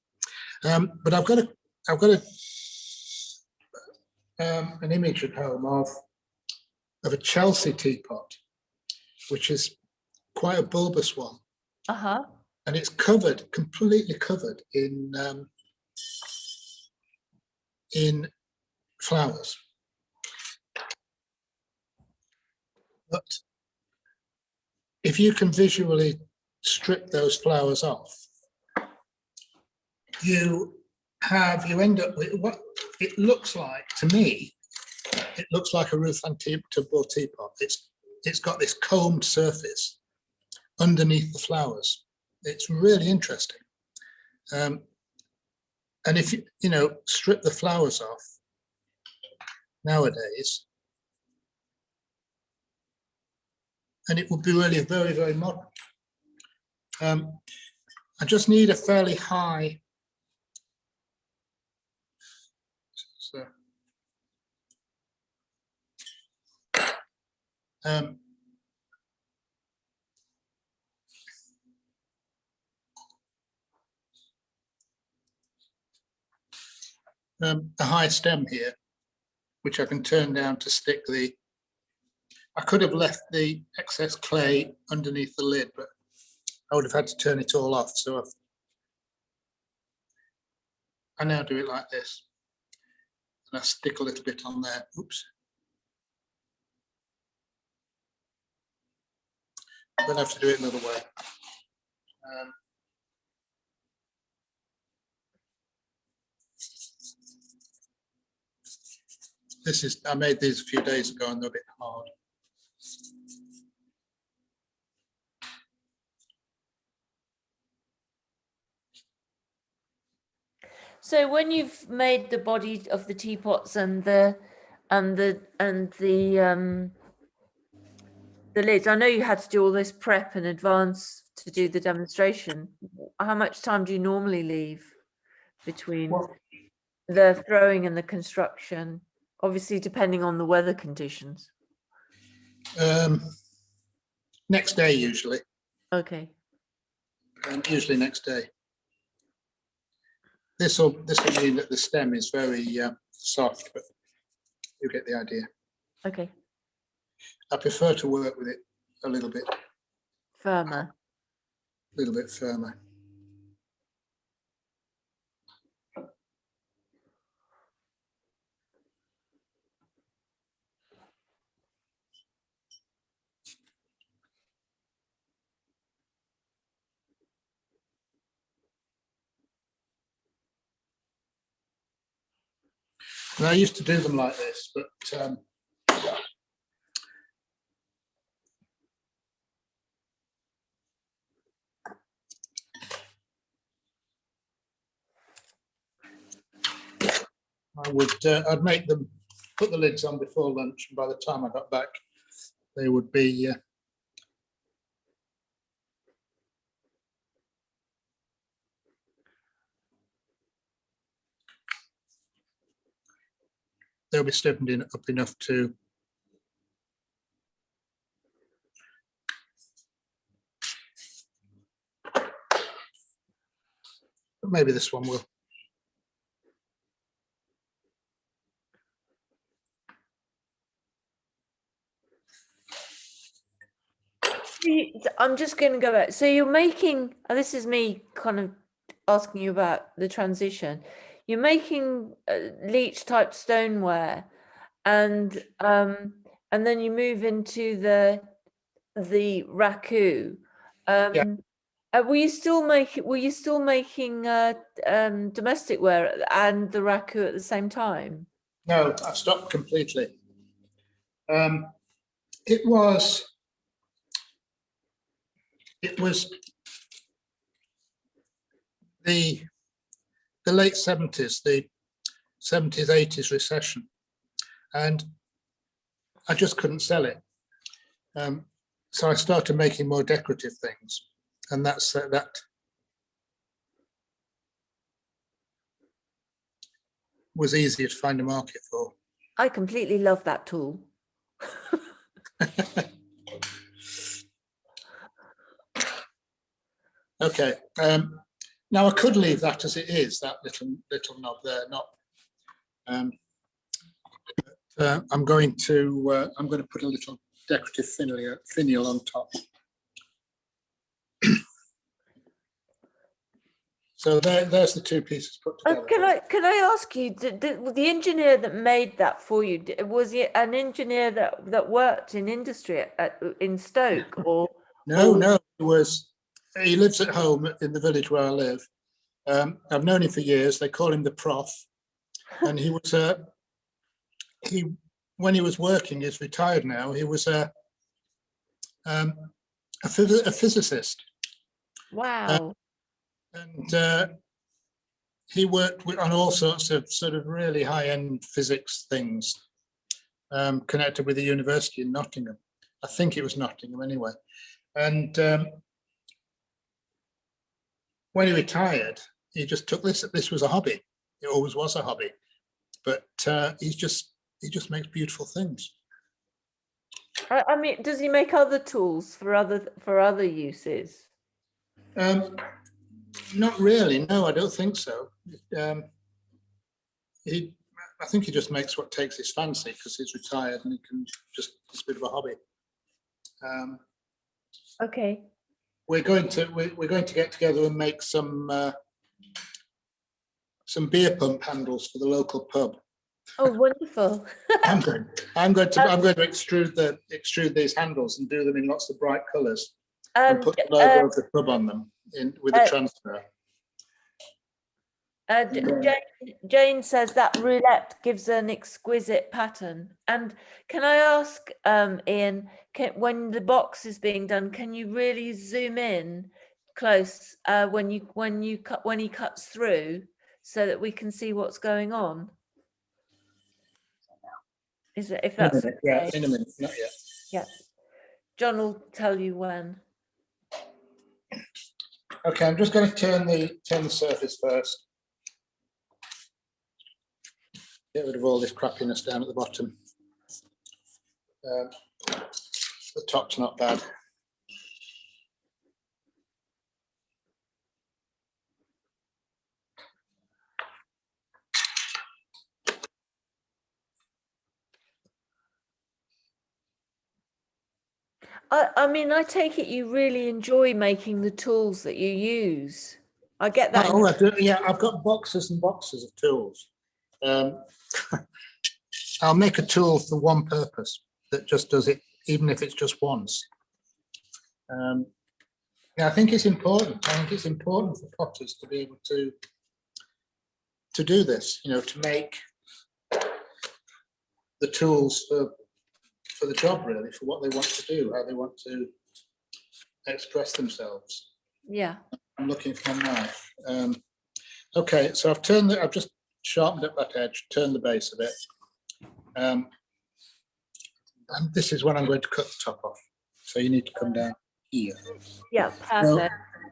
But I've got an image at home of a Chelsea teapot, which is quite a bulbous one. Uh-huh. And it's covered, completely covered in flowers. But if you can visually strip those flowers off, you end up with what it looks like to me. It looks like a Ruthven-Tibble teapot. It's got this combed surface underneath the flowers. It's really interesting. And if you strip the flowers off nowadays, and it would be really very, very modern. I just need a fairly high. So, a high stem here, which I can turn down to stick the. I could have left the excess clay underneath the lid, but I would have had to turn it all off. So I now do it like this. And I stick a little bit on there. Oops. I'm going to have to do it another way. I made these a few days ago and they're a bit hard. So when you've made the body of the teapots and the lids, I know you had to do all this prep in advance to do the demonstration. How much time do you normally leave between the throwing and the construction? Obviously, depending on the weather conditions. Next day, usually. Okay. Usually next day. This will mean that the stem is very soft, but you get the idea. Okay. I prefer to work with it a little bit firmer. A little bit firmer. And I used to do them like this, but I'd make them, put the lids on before lunch, and by the time I got back, they would be they'll be stiffened up enough to but maybe this one will. I'm just going to go back. So you're making, this is me kind of asking you about the transition. You're making leech type stoneware, and then you move into the raku. Yeah. Were you still making domestic wear and the raku at the same time? No, I stopped completely. It was the late 70s, the 70s, 80s recession, and I just couldn't sell it. So I started making more decorative things, and that was easier to find a market for. I completely love that tool. Okay. Now I could leave that as it is, that little knob there. Not. I'm going to put a little decorative finial on top. So there's the two pieces put together. Can I ask you, the engineer that made that for you, was he an engineer that worked in industry in Stoke, or? No, he lives at home in the village where I live. I've known him for years. They call him the Prof, and he was when he was working, he's retired now. He was a physicist. Wow. And he worked on all sorts of sort of really high-end physics things connected with the university in Nottingham. I think it was Nottingham anyway. And when he retired, he just took this. This was a hobby. It always was a hobby. But he just makes beautiful things. I mean, does he make other tools for other uses? Not really. No, I don't think so. I think he just makes what takes his fancy because he's retired and he can just, it's a bit of a hobby. Okay. We're going to get together and make some beer pump handles for the local pub. Oh, wonderful! I'm going to extrude these handles and do them in lots of bright colours and put the logo of the pub on them with a transfer. Jane says that roulette gives an exquisite pattern. And can I ask, Ian, when the box is being done, can you really zoom in close when he cuts through, so that we can see what's going on? Is it, if that's okay? Yeah, in a minute, not yet. Yeah, John will tell you when. Okay, I'm just going to turn the surface first. Get rid of all this crappiness down at the bottom. The top's not bad. I mean, I take it you really enjoy making the tools that you use. I get that. Oh, I do. Yeah, I've got boxes and boxes of tools. I'll make a tool for one purpose that just does it, even if it's just once. Yeah, I think it's important. I think it's important for potters to be able to do this. You know, to make the tools for the job, really, for what they want to do, how they want to express themselves. Yeah. I'm looking for my knife. Okay, so I've just sharpened up that edge, turned the base of it. And this is when I'm going to cut the top off. So you need to come down here. Yeah, perfect. So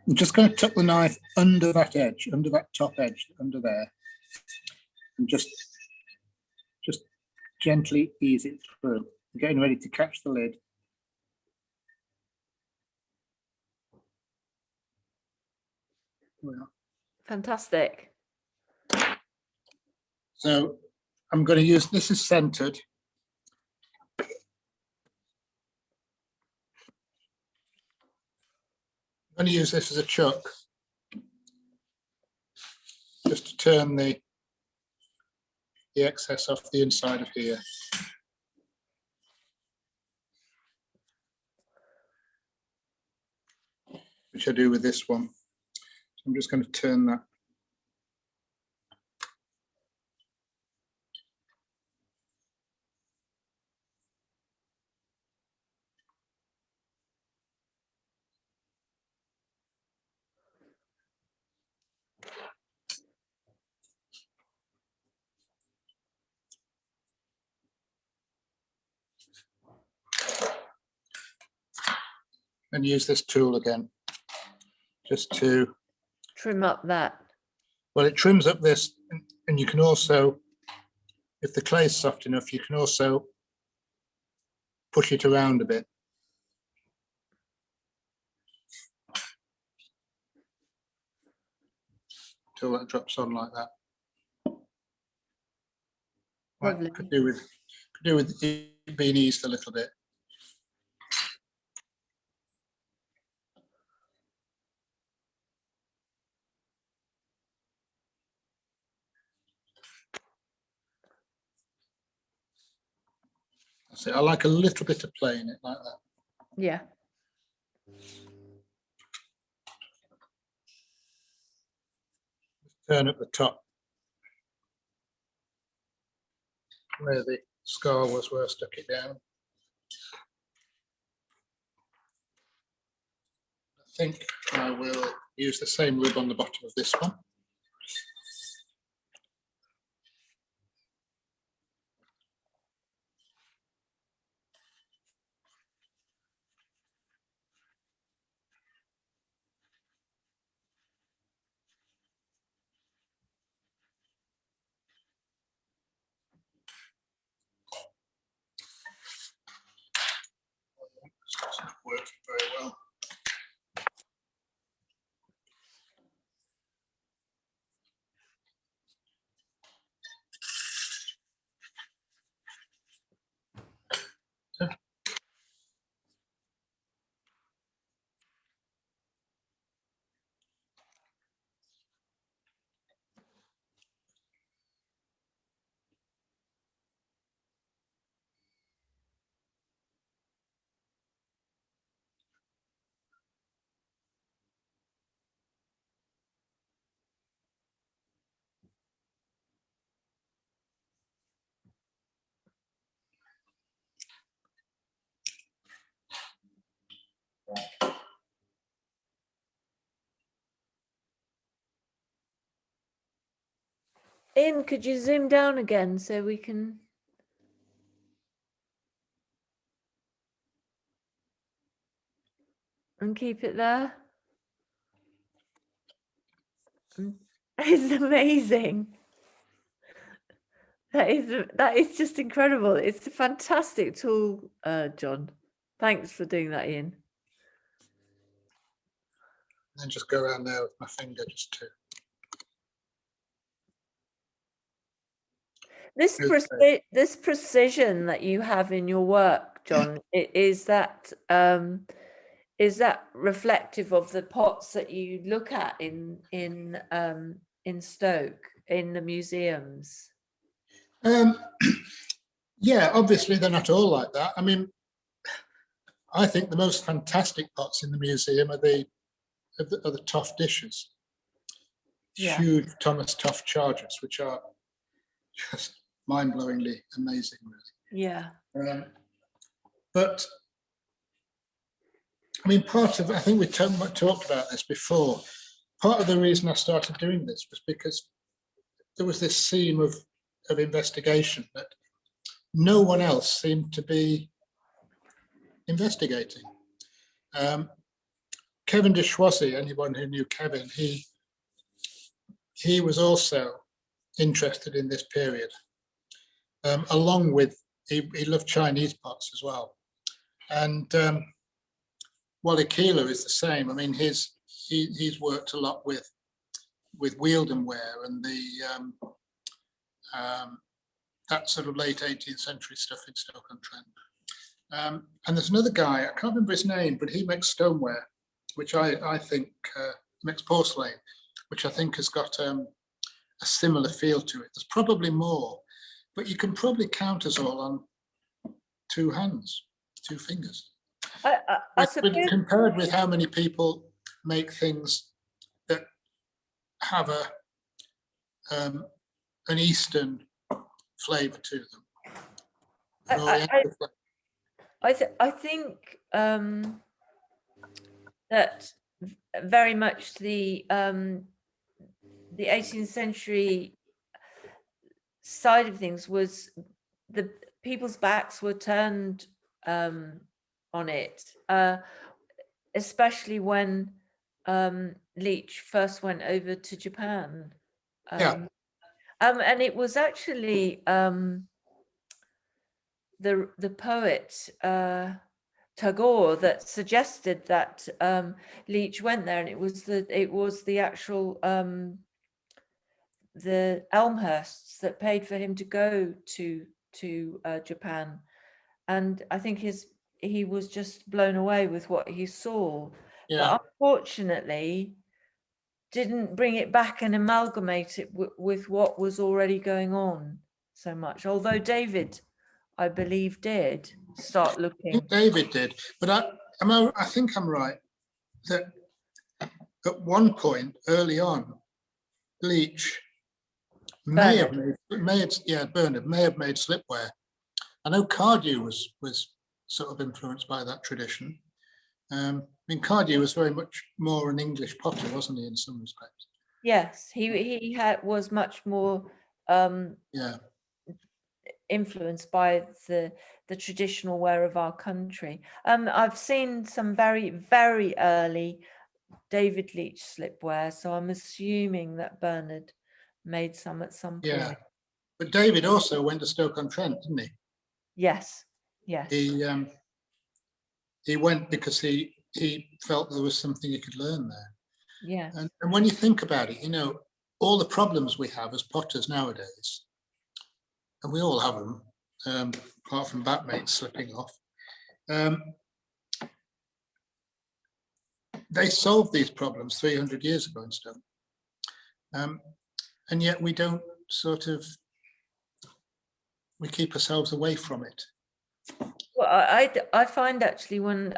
I'm just going to tuck the knife under that edge, under that top edge, under there, and just gently ease it through. I'm getting ready to catch the lid. Well, Fantastic. So I'm going to use, this is centered. I'm going to use this as a chuck, just to turn the excess off the inside of here. Which I do with this one. So I'm just going to turn that. And use this tool again, just to Trim up that. well, it trims up this, and you can also, if the clay is soft enough, you can also push it around a bit. Till that drops on like that. Lovely. Right, could do with it being eased a little bit. That's it. I like a little bit of play in it like that. Yeah. Turn up the top where the scar was, where I stuck it down. I think I will use the same rib on the bottom of this one. It's not working very well. Ian, could you zoom down again so we can? And keep it there. It's amazing. That is just incredible. It's a fantastic tool, John. Thanks for doing that, Ian. And then just go around there with my finger just to. This precision that you have in your work, John, is that reflective of the pots that you look at in Stoke in the museums? Yeah, obviously they're not all like that. I mean, I think the most fantastic pots in the museum are the Toff dishes. Yeah. Huge Thomas Toff chargers, which are just mind-blowingly amazing, really. Yeah. But I mean, I think we talked about this before. Part of the reason I started doing this was because there was this theme of investigation that no one else seemed to be investigating. Kevin de Schwarzy, anyone who knew Kevin, he was also interested in this period, along with, he loved Chinese pots as well. And Wally Keeler is the same. I mean, he's worked a lot with with Wheeldon ware and the that sort of late 18th century stuff in Stoke-on-Trent. And there's another guy, I can't remember his name, but he makes stoneware, which I think makes porcelain, which I think has got a similar feel to it. There's probably more, but you can probably count us all on two hands, two fingers. I suppose, Compared with how many people make things that have an Eastern flavour to them. An Oriental flavour. I think that very much the 18th century side of things was the people's backs were turned on it, especially when Leech first went over to Japan. And it was actually the poet Tagore that suggested that Leech went there, and it was the actual the Elmhursts that paid for him to go to Japan, and I think he was just blown away with what he saw. But unfortunately didn't bring it back and amalgamate it with what was already going on so much, although David, I believe, did start looking. I think David did, but I think I'm right that at one point early on, Leech Bernard may have made slipware. I know Cardew was sort of influenced by that tradition. I mean, Cardew was very much more an English potter, wasn't he, in some respects? Yes, he was much more influenced by the traditional wear of our country. I've seen some very, very early David Leech slipware, so I'm assuming that Bernard made some at some point. Yeah, but David also went to Stoke-on-Trent, didn't he? Yes. He went because he felt there was something he could learn there. Yeah. And when you think about it, all the problems we have as potters nowadays, and we all have them, apart from batmates slipping off, they solved these problems 300 years ago in stone. And yet we don't we keep ourselves away from it. Well, I find actually when,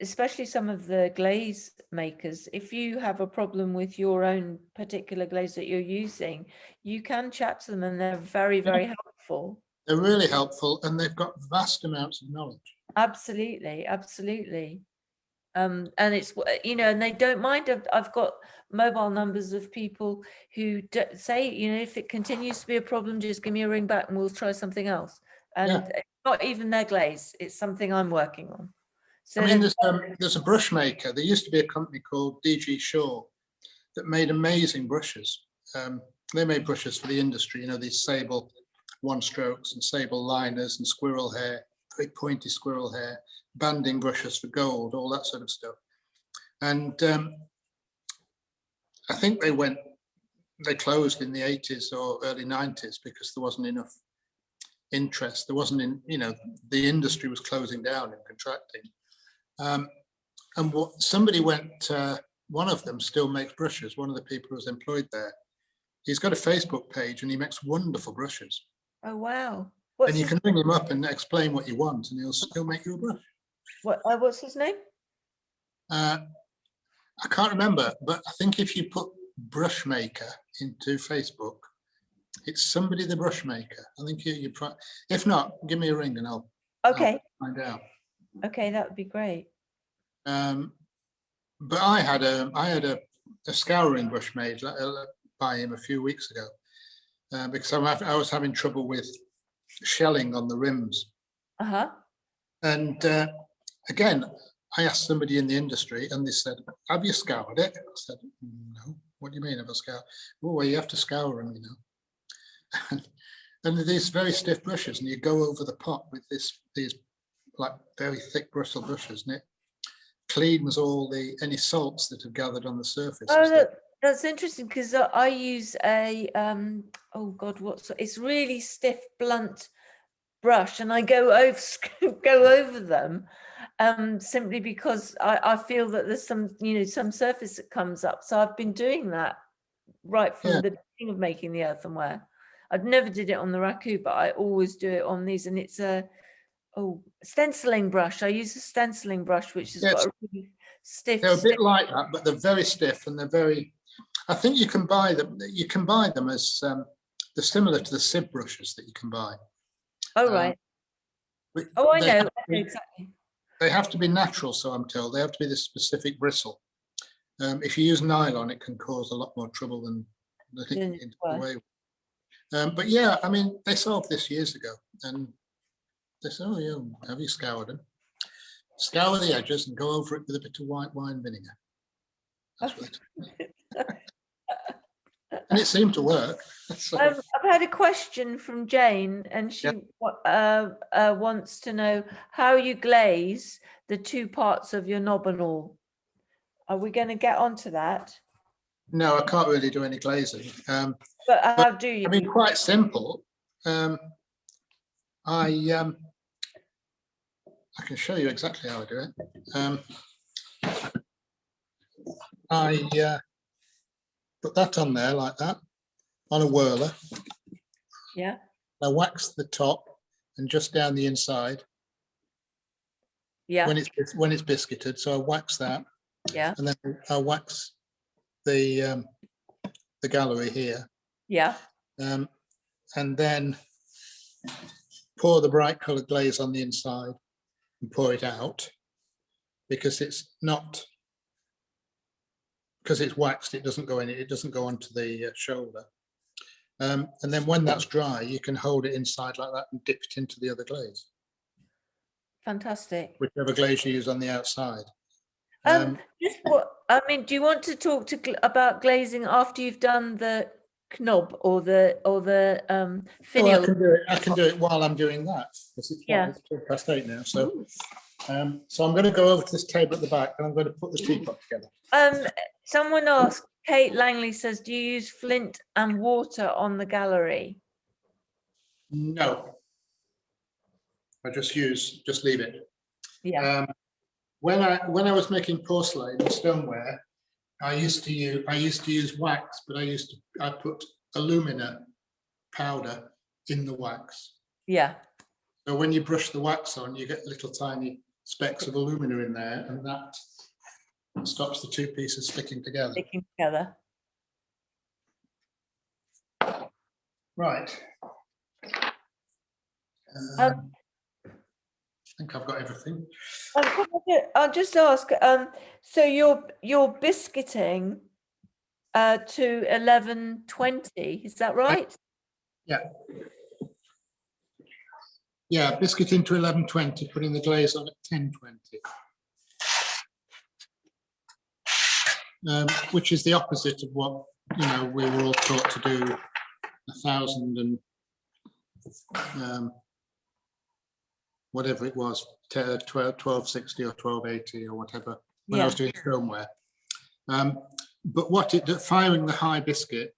especially some of the glaze makers, if you have a problem with your own particular glaze that you're using, you can chat to them and they're very, very helpful. They're really helpful and they've got vast amounts of knowledge. Absolutely. And it's, and they don't mind. I've got mobile numbers of people who say, if it continues to be a problem, just give me a ring back and we'll try something else. And it's not even their glaze, it's something I'm working on. So I mean, there's a brush maker. There used to be a company called DG Shaw that made amazing brushes. They made brushes for the industry, these sable one strokes and sable liners and squirrel hair, very pointy squirrel hair, banding brushes for gold, all that sort of stuff. And I think they closed in the 80s or early 90s because there wasn't enough interest. There wasn't the industry was closing down and contracting. And somebody went, one of them still makes brushes, one of the people who's employed there. He's got a Facebook page and he makes wonderful brushes. Oh, wow. And you can ring him up and explain what you want and he'll make you a brush. What's his name? I can't remember, but I think if you put brush maker into Facebook, it's somebody the brush maker. I think you if not, give me a ring and I'll find out. Okay, that would be great. But I had a scouring brush made by him a few weeks ago because I was having trouble with shelling on the rims. And again, I asked somebody in the industry and they said, have you scoured it? I said, no. What do you mean have I scoured? Oh, well, you have to scour them, And these very stiff brushes, and you go over the pot with these like very thick bristle brushes, and it cleans any salts that have gathered on the surface. That's interesting because I use a oh God, it's really stiff, blunt brush, and I go over go over them simply because I feel that there's some some surface that comes up. So I've been doing that right from Yeah, the beginning of making the earthenware. I've never did it on the raku, but I always do it on these, and it's a stenciling brush. I use a stenciling brush which has got yes, a really stiff. they're a bit like that, but they're very stiff and they're very. I think you can buy them. You can buy them as they're similar to the sieve brushes that you can buy. Oh right. But Oh, I they know. have to I know be, exactly. they have to be natural, so I'm told. They have to be this specific bristle. If you use nylon, it can cause a lot more trouble than I think Then it's the well, way. But yeah, I mean, they solved this years ago, and they said, "Oh yeah, have you scoured them? Scour the edges and go over it with a bit of white wine vinegar." That's what they told me. And it seemed to work. So, I've had a question from Jane, and yeah. she wants to know how you glaze the two parts of your knob and all. Are we going to get onto that? No, I can't really do any glazing. But But how do you? I mean, quite simple. I can show you exactly how I do it. I put that on there like that, on a whirler. Yeah. I wax the top and just down the inside Yeah. when it's biscuited. So I wax that, Yeah. and then I wax the gallery here, Yeah. and then pour the bright coloured glaze on the inside and pour it out, because it's not, because it's waxed, it doesn't go in, it doesn't go onto the shoulder. And then when that's dry, you can hold it inside like that and dip it into the other glaze, Fantastic. whichever glaze you use on the outside. Just what I mean, do you want to talk about glazing after you've done the knob or the Oh, finial? I can do it while I'm doing that, because Yeah. it's 8:12 now. So, so I'm going to go over to this table at the back, and I'm going to put the teapot together. Someone asked, Kate Langley says, do you use flint and water on the gallery? No, I just leave it. Yeah. When I was making porcelain and stoneware, I used to use wax, but I put alumina powder in the wax. Yeah. So when you brush the wax on, you get little tiny specks of alumina in there, and that stops the two pieces sticking together. Sticking together. Right. I think I've got everything. I'll just ask. So you're biscuiting to 11:20. Is that right? Yeah. Yeah, biscuiting to 11:20, putting the glaze on at 10:20. Which is the opposite of what we were all taught to do 1,000 and whatever it was, 1260 or 1280 or whatever, when I was doing stoneware. But firing the high biscuit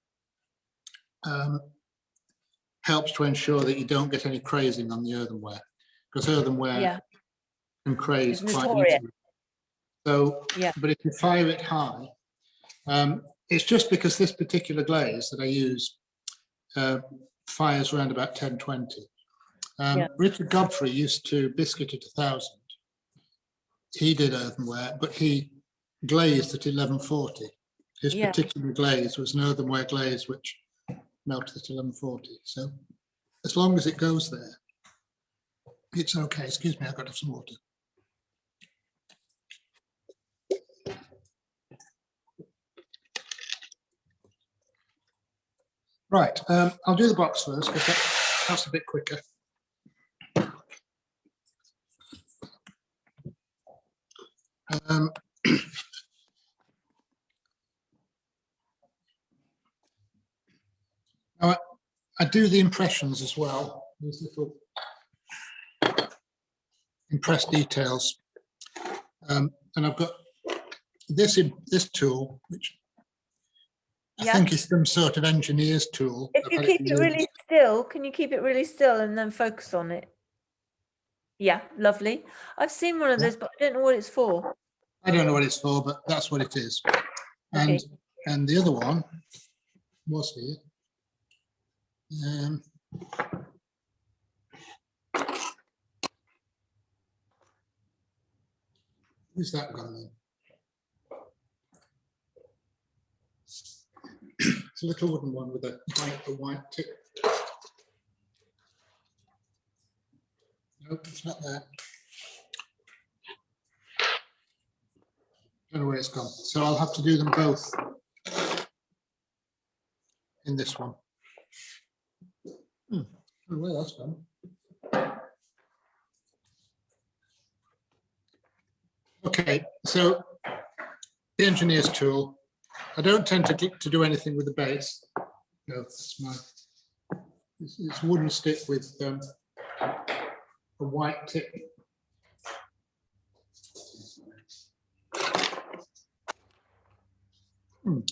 helps to ensure that you don't get any crazing on the earthenware, because earthenware can craze quite easily. So, but if you fire it high, it's just because this particular glaze that I use fires around about 10:20. Richard Godfrey used to biscuit at 1,000. He did earthenware, but he glazed at 11:40. His particular glaze was an earthenware glaze which melted at 11:40. So as long as it goes there, it's okay. Excuse me, I've got to have some water. Right, I'll do the box first because that's a bit quicker. Now I do the impressions as well. These little impressed details, and I've got this tool which I Yeah. think it's some sort of engineer's tool. If you keep it really still, can you keep it really still and then focus on it? Yeah, lovely. I've seen one of those, but I don't know what it's for. I don't know what it's for, but that's what it is. And Okay. and the other one was here. Who's that gone then? It's a little wooden one with a white tip. Nope, it's not there. Don't know where it's gone. So I'll have to do them both in this one. I don't know where that's gone. Okay, so the engineer's tool. I don't tend to do anything with the base. No, it's it's wooden stick with a white tip.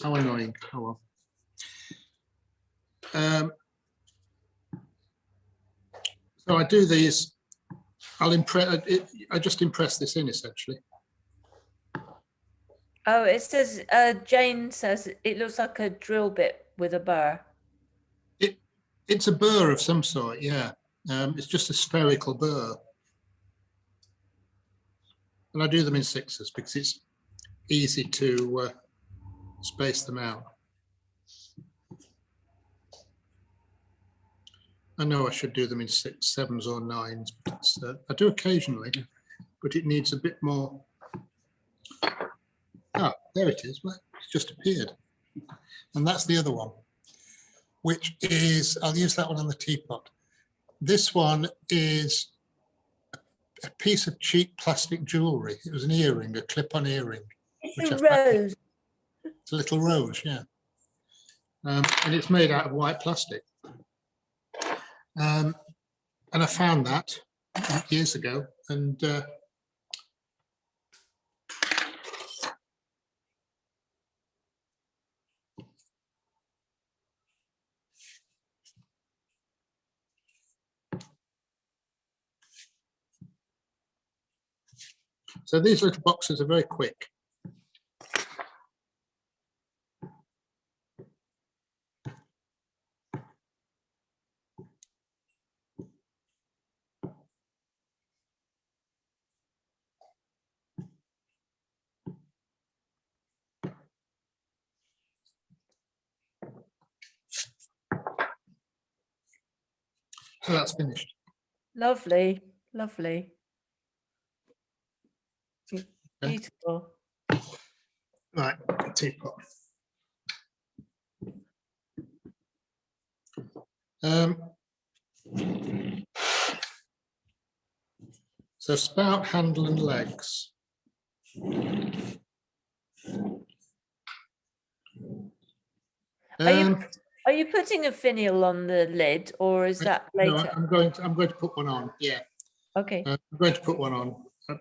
How annoying. Oh well. So I do these. I'll impress. I just impress this in essentially. Oh, it says, Jane says it looks like a drill bit with a burr. It's a burr of some sort, yeah. It's just a spherical burr. And I do them in sixes because it's easy to space them out. I know I should do them in 6, 7s or 9s, but I do occasionally, but it needs a bit more. Ah, there it is. Well, it's just appeared. And that's the other one, which is, I'll use that one on the teapot. This one is a piece of cheap plastic jewellery. It was an earring, a clip-on earring. It's a rose. It's a little rose, yeah. And it's made out of white plastic. And I found that years ago, and so these little boxes are very quick. So that's finished. Lovely, lovely. Beautiful. Right, teapot. So spout, handle and legs. Are you putting a finial on the lid, or is that later? No, I'm going to put one on. Yeah. Okay. I'm going to put one on,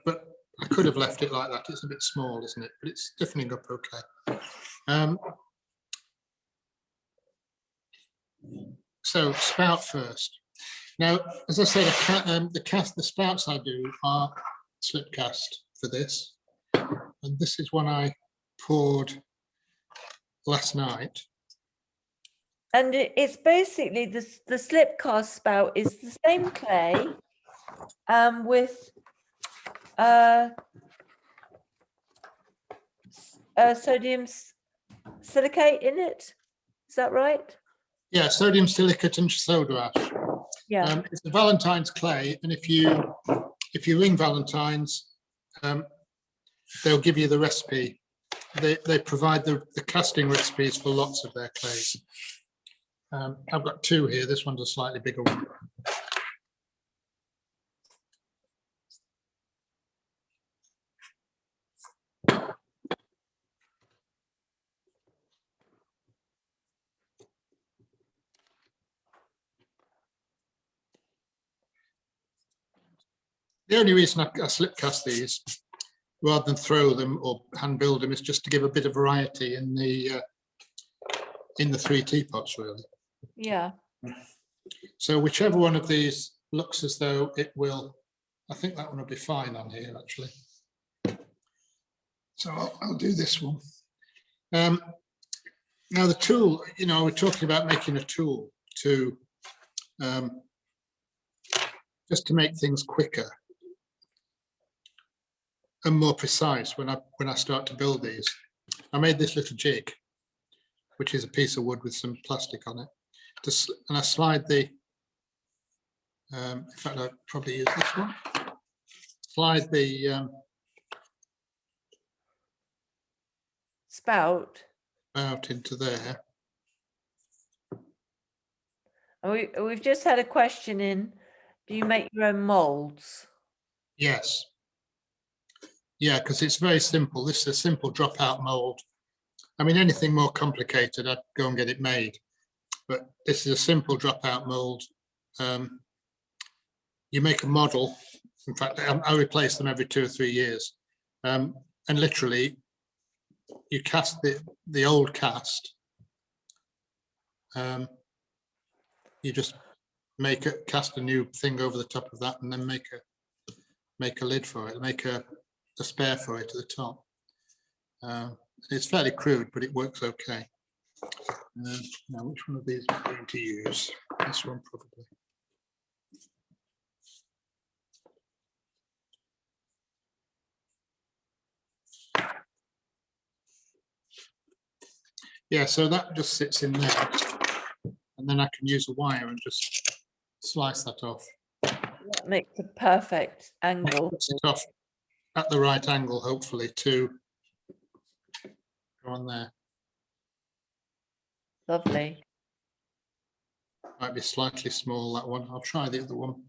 but I could have left it like that. It's a bit small, isn't it? But it's stiffening up okay. So spout first. Now, as I said, the spouts I do are slip cast for this, and this is one I poured last night. And it's basically the slip cast spout is the same clay, with sodium silicate in it. Is that right? Yeah, sodium silicate and soda ash. Yeah. It's a Valentine's clay, and if you ring Valentine's, they'll give you the recipe. They provide the casting recipes for lots of their clays. I've got 2 here. This one's a slightly bigger one. The only reason I slip cast these rather than throw them or hand build them is just to give a bit of variety in the in the 3 teapots, really. Yeah. So whichever one of these looks as though it will, I think that one will be fine on here, actually. So I'll do this one. Now the tool, you know, we're talking about making a tool to just to make things quicker and more precise when I start to build these. I made this little jig, which is a piece of wood with some plastic on it. And I slide the, in fact, I'll probably use this one. Slide the Spout. out into there. And we've just had a question in, do you make your own molds? Yes. Yeah, because it's very simple. This is a simple dropout mold. I mean, anything more complicated, I'd go and get it made. But this is a simple dropout mold. You make a model. In fact, I replace them every 2 or 3 years. And literally, you cast the old cast. You just cast a new thing over the top of that, and then make a lid for it, make a spare for it at the top. It's fairly crude, but it works okay. Now, which one of these am I going to use? This one probably. Yeah, so that just sits in there, and then I can use a wire and just slice that off. That makes a perfect angle. Puts it off at the right angle, hopefully, to go on there. Lovely. Might be slightly small, that one. I'll try the other one.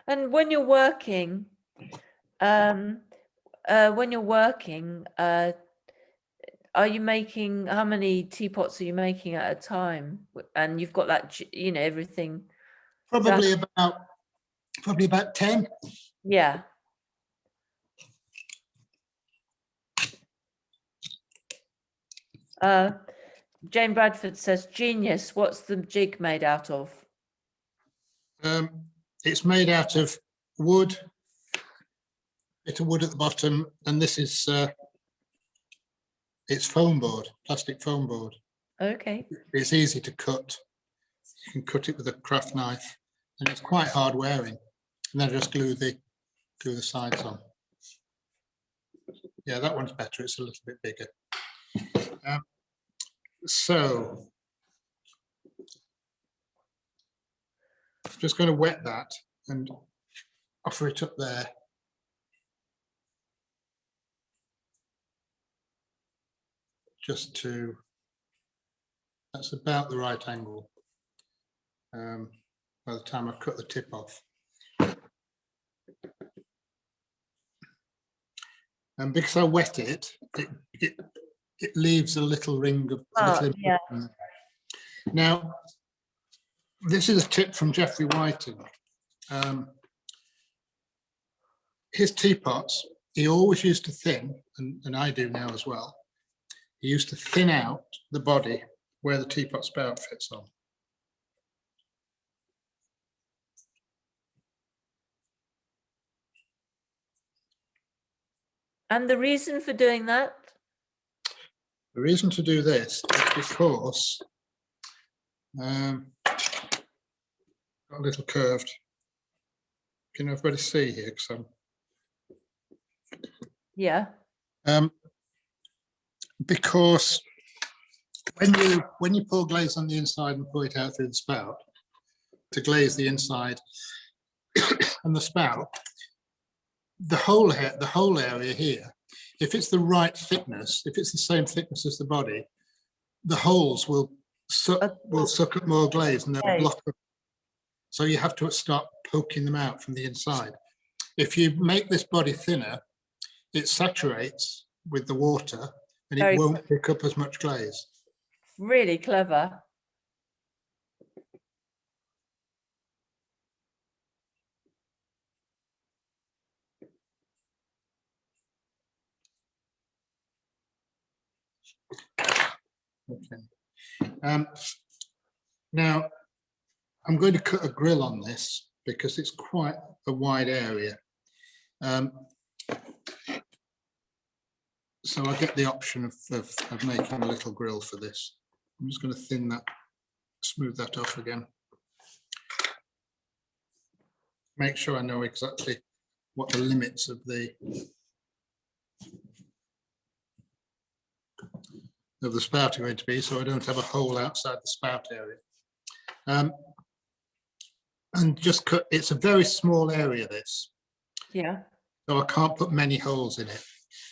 And when you're working, are you making, how many teapots are you making at a time? And you've got that, you know, everything. Probably about 10. Yeah. Jane Bradford says, genius, what's the jig made out of? It's made out of wood, bit of wood at the bottom, and this is it's foam board, plastic foam board. Okay. It's easy to cut. You can cut it with a craft knife, and it's quite hard wearing. And then just glue the sides on. Yeah, that one's better. It's a little bit bigger. So just going to wet that and offer it up there. Just to, that's about the right angle by the time I've cut the tip off. And because I wet it, it leaves a little ring of Yeah. Now, this is a tip from Geoffrey Whiting. His teapots, he always used to thin, and I do now as well. He used to thin out the body where the teapot spout fits on. And the reason for doing that? The reason to do this is because got a little curved. Can everybody see here? Yeah. Because when you pour glaze on the inside and pour it out through the spout to glaze the inside and the spout, the whole area here, if it's the right thickness, if it's the same thickness as the body, the holes will suck up more glaze and they'll block up. So you have to start poking them out from the inside. If you make this body thinner, it saturates with the water and it won't pick up as much glaze. Really clever. Okay. Now, I'm going to cut a grill on this because it's quite a wide area. So I get the option of making a little grill for this. I'm just going to smooth that off again. Make sure I know exactly what the limits of the spout are going to be, so I don't have a hole outside the spout area. And just cut, it's a very small area, this. Yeah. So I can't put many holes in it.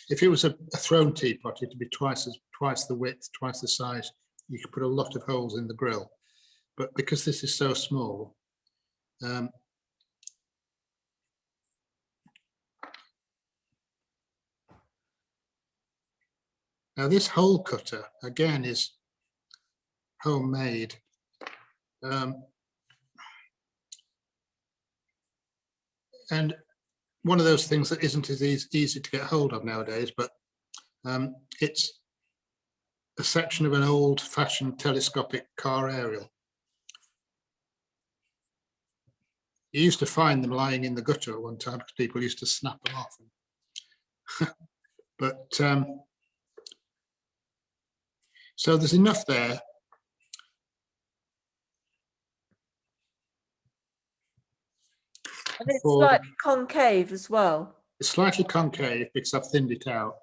If it was a throne teapot, it'd be twice the width, twice the size. You could put a lot of holes in the grill. But because this is so small, now this hole cutter, again, is homemade. And one of those things that isn't as easy to get hold of nowadays, but it's a section of an old-fashioned telescopic car aerial. You used to find them lying in the gutter at one time because people used to snap them off. But so there's enough there. And it's slightly concave as well. It's slightly concave because I've thinned it out.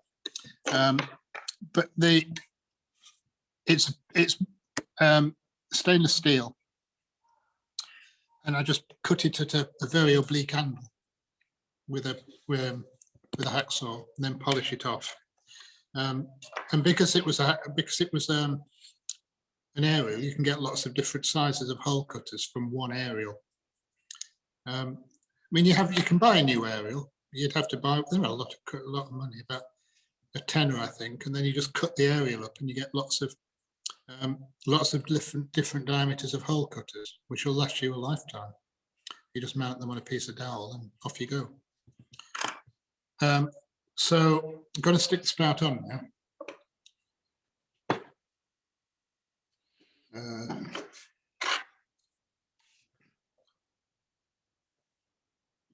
But it's stainless steel. And I just cut it at a very oblique angle with a hacksaw, and then polish it off. And because it was an aerial, you can get lots of different sizes of hole cutters from one aerial. I mean, you can buy a new aerial. You'd have to buy a lot of money, about a tenner, I think, and then you just cut the aerial up, and you get lots of different diameters of hole cutters, which will last you a lifetime. You just mount them on a piece of dowel and off you go. So I'm going to stick the spout on now.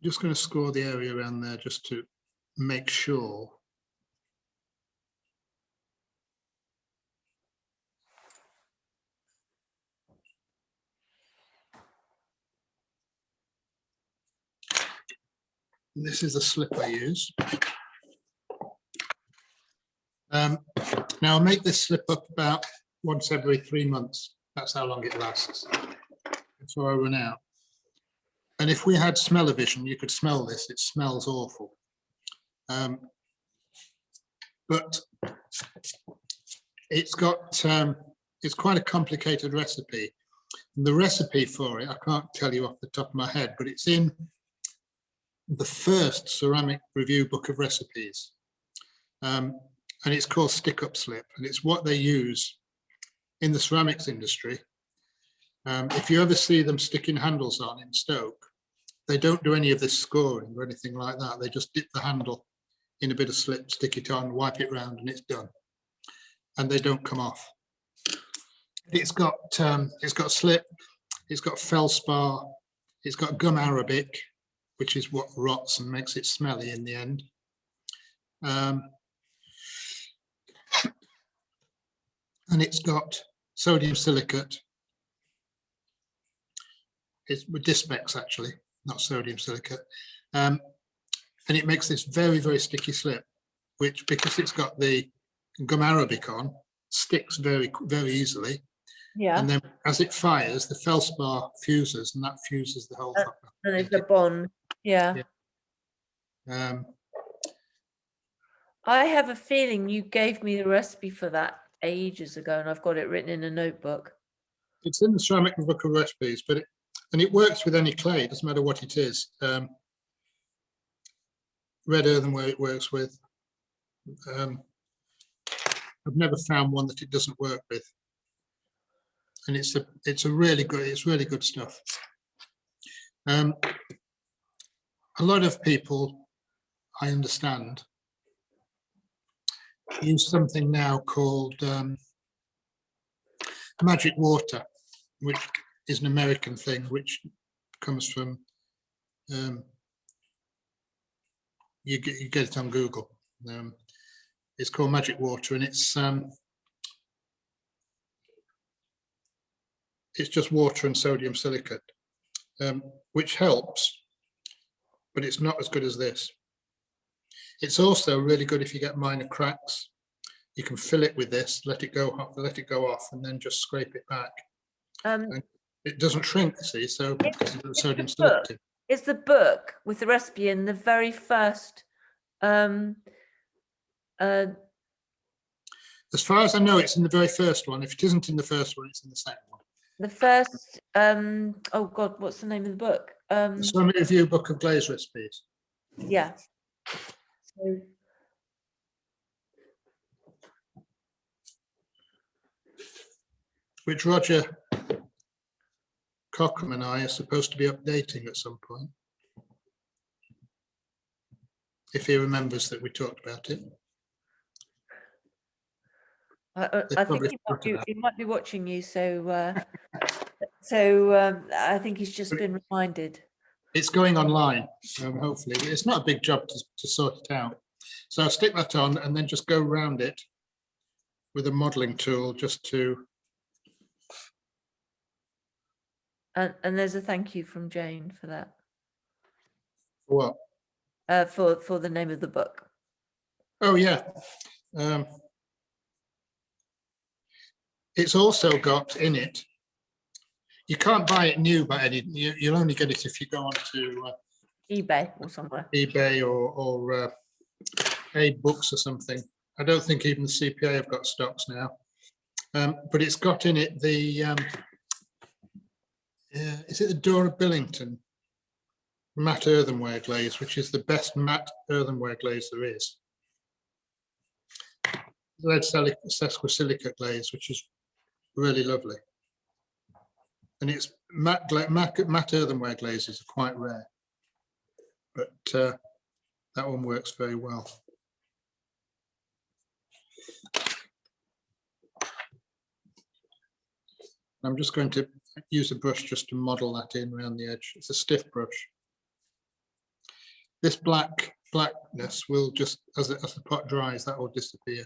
Just going to score the area around there just to make sure. And this is the slip I use. Now I make this slip up about once every 3 months. That's how long it lasts before I run out. And if we had smell-o-vision, you could smell this. It smells awful. But it's quite a complicated recipe. And the recipe for it, I can't tell you off the top of my head, but it's in the first ceramic review book of recipes. And it's called stick-up slip, and it's what they use in the ceramics industry. If you ever see them sticking handles on in Stoke, they don't do any of this scoring or anything like that. They just dip the handle in a bit of slip, stick it on, wipe it round, and it's done. And they don't come off. It's got slip, it's got feldspar, it's got gum arabic, which is what rots and makes it smelly in the end. And it's got sodium silicate. It's with Dispex, actually, not sodium silicate. And it makes this very, very sticky slip, which, because it's got the gum arabic on, sticks very, very easily. Yeah. And then as it fires, the feldspar fuses, and that fuses the whole. And it's a bond. Yeah. I have a feeling you gave me the recipe for that ages ago, and I've got it written in a notebook. It's in the ceramic book of recipes, but it works with any clay. It doesn't matter what it is. Red earthenware it works with. I've never found one that it doesn't work with, and it's really good stuff. A lot of people, I understand, use something now called magic water, which is an American thing, which comes from, you get it on Google. It's called magic water, and it's just water and sodium silicate, which helps, but it's not as good as this. It's also really good if you get minor cracks. You can fill it with this, let it go off, and then just scrape it back. And it doesn't shrink, see, so because of the sodium silicate. Is the book with the recipe in the very first? As far as I know, it's in the very first one. If it isn't in the first one, it's in the second one. The first, oh God, what's the name of the book? The Summary Review Book of Glaze Recipes. Yeah. So, which Roger Cockham and I are supposed to be updating at some point, if he remembers that we talked about it. I think he might be watching you, so I think he's just been reminded. It's going online, hopefully. It's not a big job to sort it out. So I'll stick that on and then just go around it with a modelling tool just to. And there's a thank you from Jane for that. For what? For the name of the book. Oh yeah. It's also got in it. You can't buy it new by any. You'll only get it if you go onto eBay or somewhere. eBay or Books or something. I don't think even the CPA have got stocks now. But it's got in it the. Is it the Dora Billington matte earthenware glaze, which is the best matte earthenware glaze there is. Lead sesquisilicate glaze, which is really lovely. And it's matte earthenware glazes are quite rare, but that one works very well. I'm just going to use a brush just to model that in around the edge. It's a stiff brush. This blackness will just, as the pot dries, that will disappear.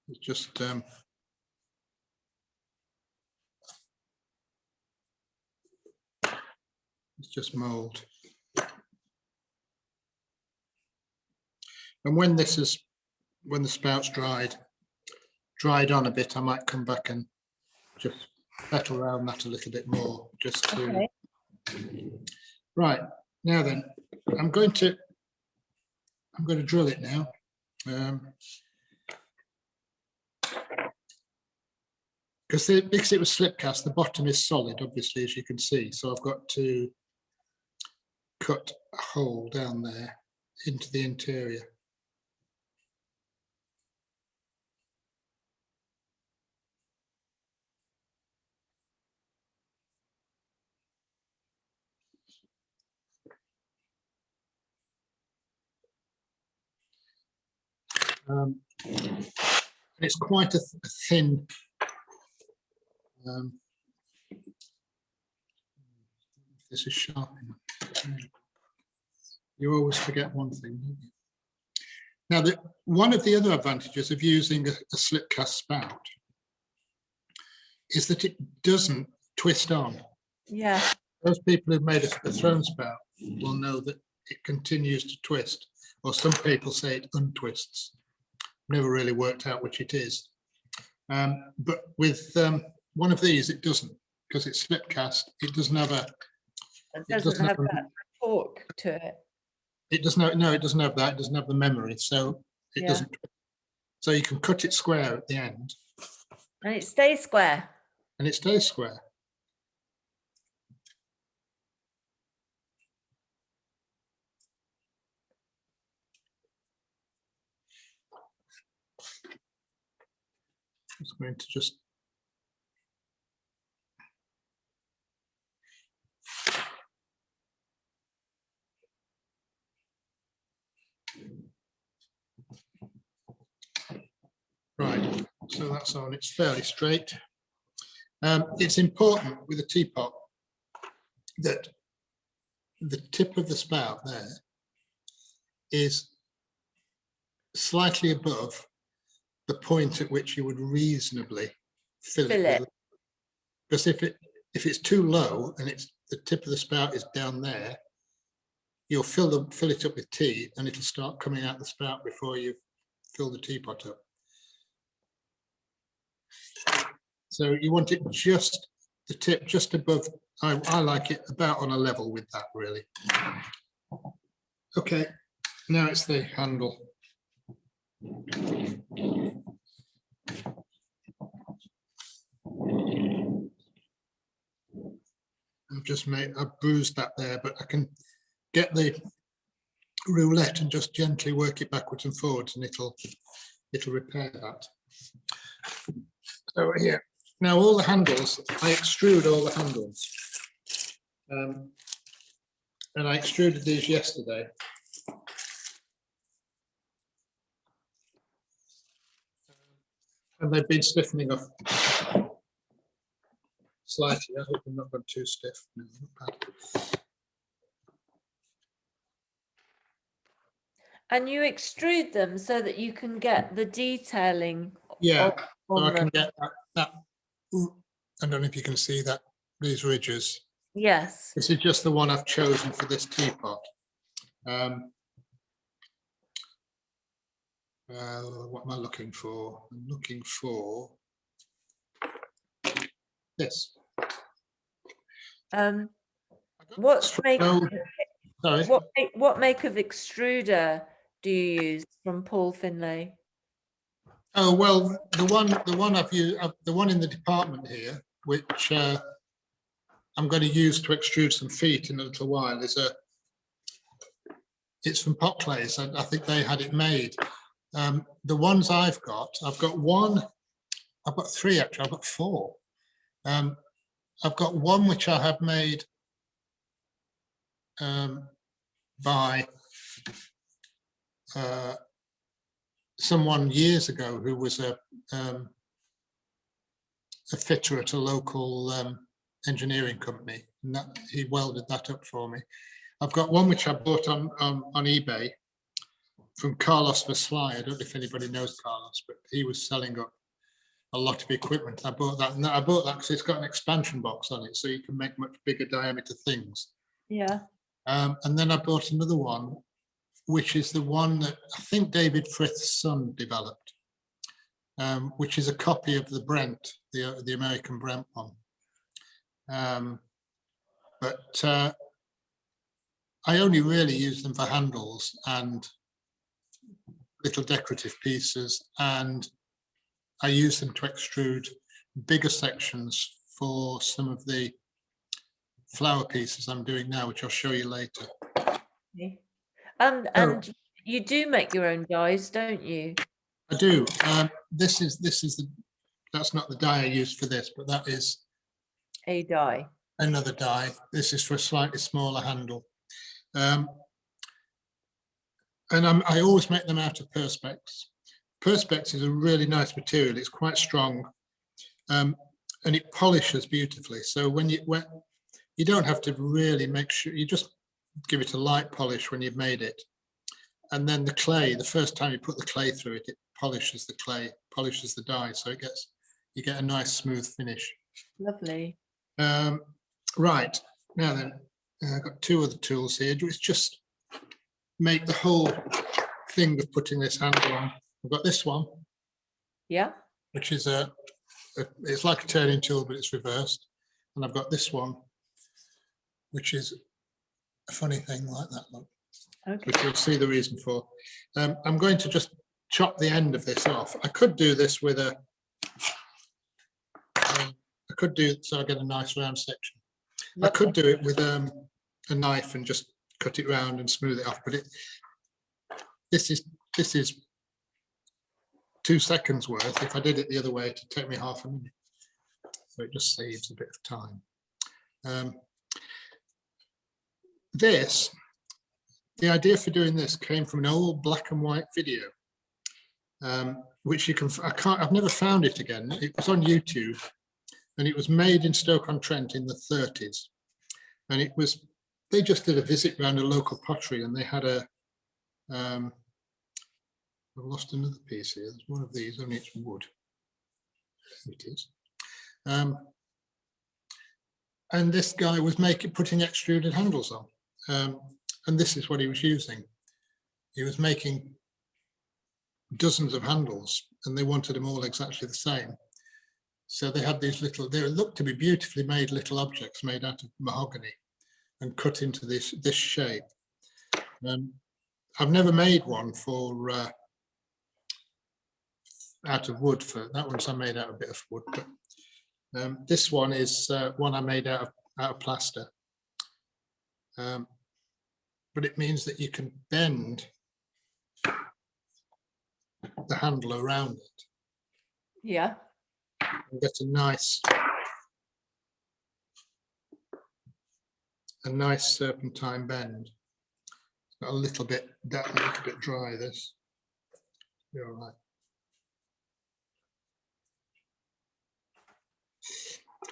It's just mold. And when when the spout's dried on a bit, I might come back and just settle around that a little bit more, just to. Okay. Right, now then, I'm going to drill it now. Because it was slip cast, the bottom is solid, obviously, as you can see. So I've got to cut a hole down there into the interior. It's quite a thin. This is sharp enough. You always forget one thing, don't you? Now, one of the other advantages of using a slip cast spout is that it doesn't twist on. Yeah. Those people who've made a thrown spout will know that it continues to twist, or some people say it untwists. Never really worked out which it is. But with one of these, it doesn't, because it's slip cast. It doesn't have a. It doesn't have that torque to it. It doesn't have, no, it doesn't have that. It doesn't have the memory, so it doesn't. So you can cut it square at the end. And it stays square. And it stays square. It's going to just. So that's on, it's fairly straight. It's important with a teapot that the tip of the spout there is slightly above the point at which you would reasonably fill it. Because if it's too low and it's the tip of the spout is down there, you'll fill it up with tea and it'll start coming out the spout before you fill the teapot up. So you want it just the tip just above. I like it about on a level with that, really. Okay, now it's the handle. I've bruised that there, but I can get the roulette and just gently work it backwards and forwards, and it'll repair that. So here, now all the handles, I extrude all the handles, and I extruded these yesterday. And they've been stiffening up slightly. I hope I'm not gone too stiff. No, not bad. And you extrude them so that you can get the detailing. Yeah, on so I can them. get that. I don't know if you can see that, these ridges. Yes. This is just the one I've chosen for this teapot. What am I looking for? I'm looking for this. What make of extruder do you use from Paul Finlay? Oh well, the one I've used, the one in the department here, which I'm going to use to extrude some feet in a little while, it's from Pot Clays. I think they had it made. The ones I've got one. I've got three actually. I've got four. I've got one which I have made by someone years ago who was a fitter at a local engineering company, and he welded that up for me. I've got one which I bought on eBay from Carlos Versly. I don't know if anybody knows Carlos, but he was selling up a lot of equipment. I bought that, and I bought that because it's got an expansion box on it, so you can make much bigger diameter things. Yeah. And then I bought another one, which is the one that I think David Frith's son developed, which is a copy of the Brent, the American Brent one. But I only really use them for handles and little decorative pieces, and I use them to extrude bigger sections for some of the flower pieces I'm doing now, which I'll show you later. Okay. And you do make your own dies, don't you? I do. This is that's not the die I used for this, but that is a die. Another die. This is for a slightly smaller handle. And I always make them out of Perspex. Perspex is a really nice material. It's quite strong, and it polishes beautifully. So when you don't have to really make sure, you just give it a light polish when you've made it. And then the clay, the first time you put the clay through it, it polishes the clay, polishes the die. So you get a nice smooth finish. Lovely. Right, now then, I've got two other tools here. It's just make the whole thing of putting this handle on. I've got this one. Yeah. Which is it's like a turning tool, but it's reversed. And I've got this one, which is a funny thing like that, look. Okay. Which you'll see the reason for. I'm going to just chop the end of this off. I could do this with so I get a nice round section. Lovely. I could do it with a knife and just cut it round and smooth it off, but this is 2 seconds worth. If I did it the other way, it'd take me half a minute. So it just saves a bit of time. The idea for doing this came from an old black and white video, which you can, I've never found it again. It was on YouTube, and it was made in Stoke-on-Trent in the 30s. And it was, they just did a visit around a local pottery, and they had a, I've lost another piece here. There's one of these, only it's wood. There it is. And this guy was putting extruded handles on. And this is what he was using. He was making dozens of handles, and they wanted them all exactly the same. So they had these little, they looked to be beautifully made little objects made out of mahogany and cut into this shape. I've never made one for out of wood. For that one's I made out of a bit of wood, but this one is one I made out of plaster. But it means that you can bend the handle around it. Yeah. And get a nice serpentine bend. It's got a little bit dry. This, you're all right.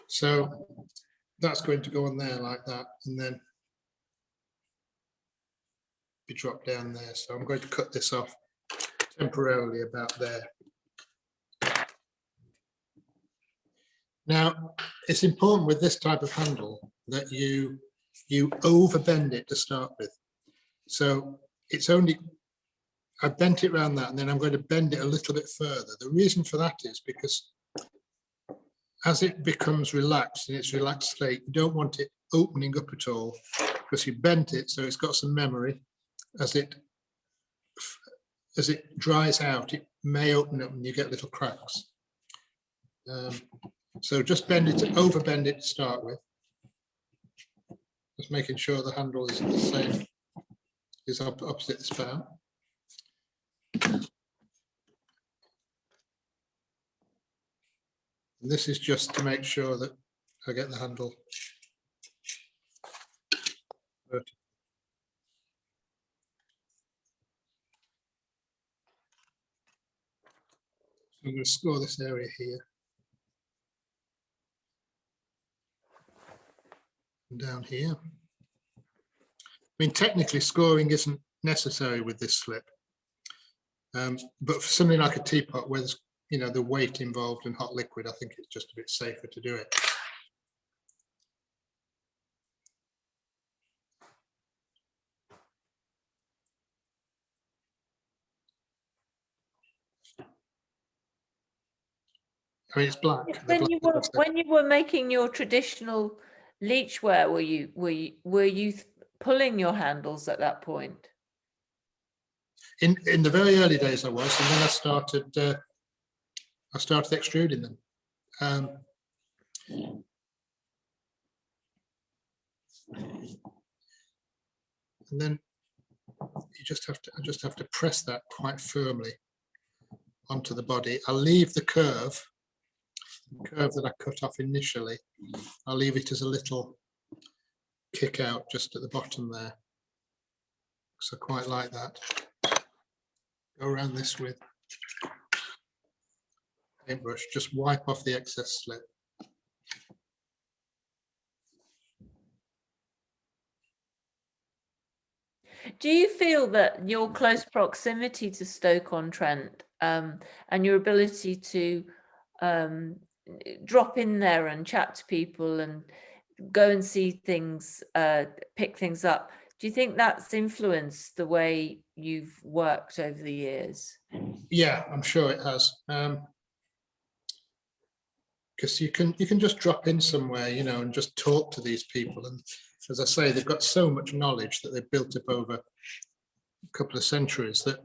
So that's going to go on there like that, and then be dropped down there. So I'm going to cut this off temporarily about there. Now, it's important with this type of handle that you overbend it to start with. So it's only, I bent it around that, and then I'm going to bend it a little bit further. The reason for that is because as it becomes relaxed in its relaxed state, you don't want it opening up at all, because you bent it so it's got some memory. As it dries out, it may open up and you get little cracks. So just bend it, overbend it to start with. Just making sure the handle is the same, is opposite the spout. And this is just to make sure that I get the handle vertical. So I'm going to score this area here. And down here. I mean, technically scoring isn't necessary with this slip. But for something like a teapot where there's, you know, the weight involved in hot liquid, I think it's just a bit safer to do it. I mean, it's black. When you were making your traditional leechware, were you pulling your handles at that point? In the very early days I was, and then I started extruding them. And then I just have to press that quite firmly onto the body. I'll leave the curve that I cut off initially. I'll leave it as a little kick out just at the bottom there. So I quite like that. Go around this with paintbrush, just wipe off the excess slip. Do you feel that your close proximity to Stoke-on-Trent and your ability to drop in there and chat to people and go and see things, pick things up, do you think that's influenced the way you've worked over the years? Yeah, I'm sure it has. Because you can just drop in somewhere, you know, and just talk to these people. And as I say, they've got so much knowledge that they've built up over a couple of centuries that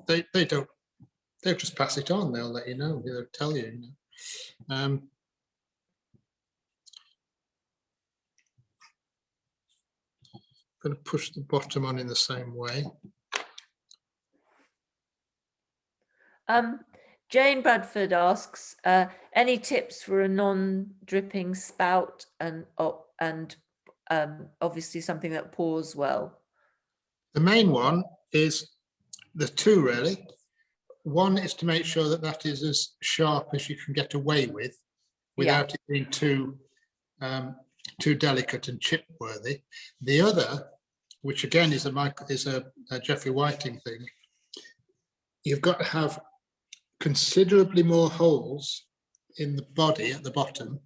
they'll just pass it on. They'll let you know, they'll tell you, you know. I'm going to push the bottom on in the same way. Jane Bradford asks, any tips for a non-dripping spout and obviously something that pours well? The main one is, there's two really. one is to make sure that that is as sharp as you can get away with without it being too delicate and chip worthy. The other, which again is a Jeffrey Whiting thing, you've got to have considerably more holes in the body at the bottom,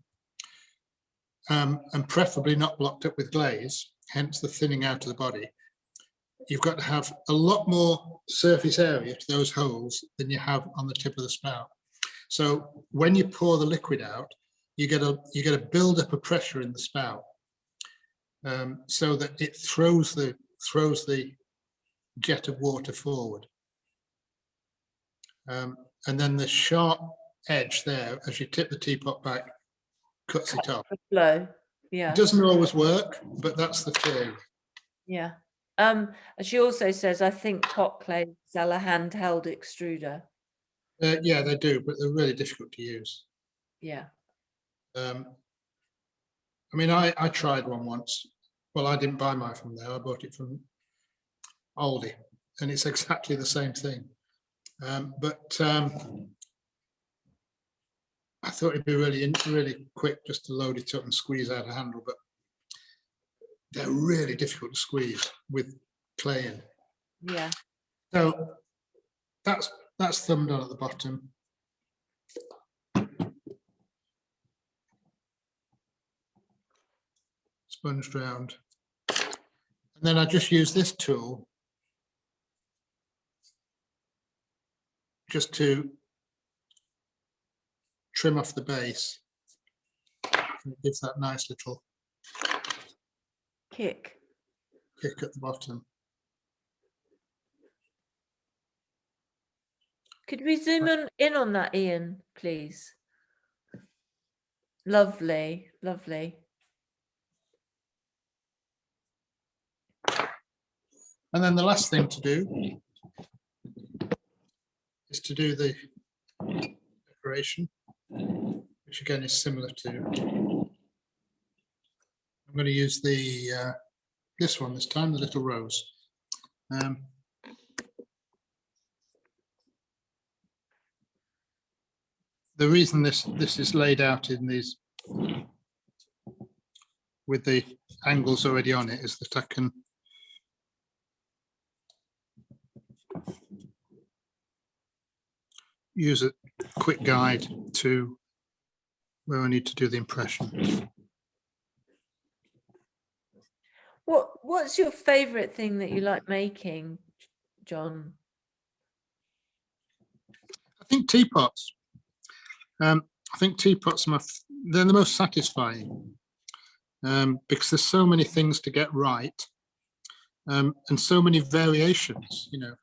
and preferably not blocked up with glaze, hence the thinning out of the body. You've got to have a lot more surface area to those holes than you have on the tip of the spout. So when you pour the liquid out, you get a build up of pressure in the spout, so that it throws the jet of water forward. And then the sharp edge there, as you tip the teapot back, cuts it off. The flow. Yeah. It doesn't always work, but that's the theory. Yeah. And she also says, I think pot clays sell a handheld extruder. Yeah, they do, but they're really difficult to use. Yeah. I mean, I tried one once. Well, I didn't buy mine from there. I bought it from Aldi, and it's exactly the same thing. But I thought it'd be really quick just to load it up and squeeze out a handle, but they're really difficult to squeeze with clay in. Yeah. So that's thumbed on at the bottom. Sponged round. And then I just use this tool just to trim off the base. And it gives that nice little Kick at the bottom. Could we zoom in on that, Ian, please? Lovely, lovely. And then the last thing to do is to do the decoration, which again is similar to. I'm going to use the this one this time, the little rose. The reason this is laid out in these with the angles already on it is that I can use a quick guide to where I need to do the impression. What's your favorite thing that you like making, John? I think teapots. I think teapots they're the most satisfying, because there's so many things to get right, and so many variations. You know,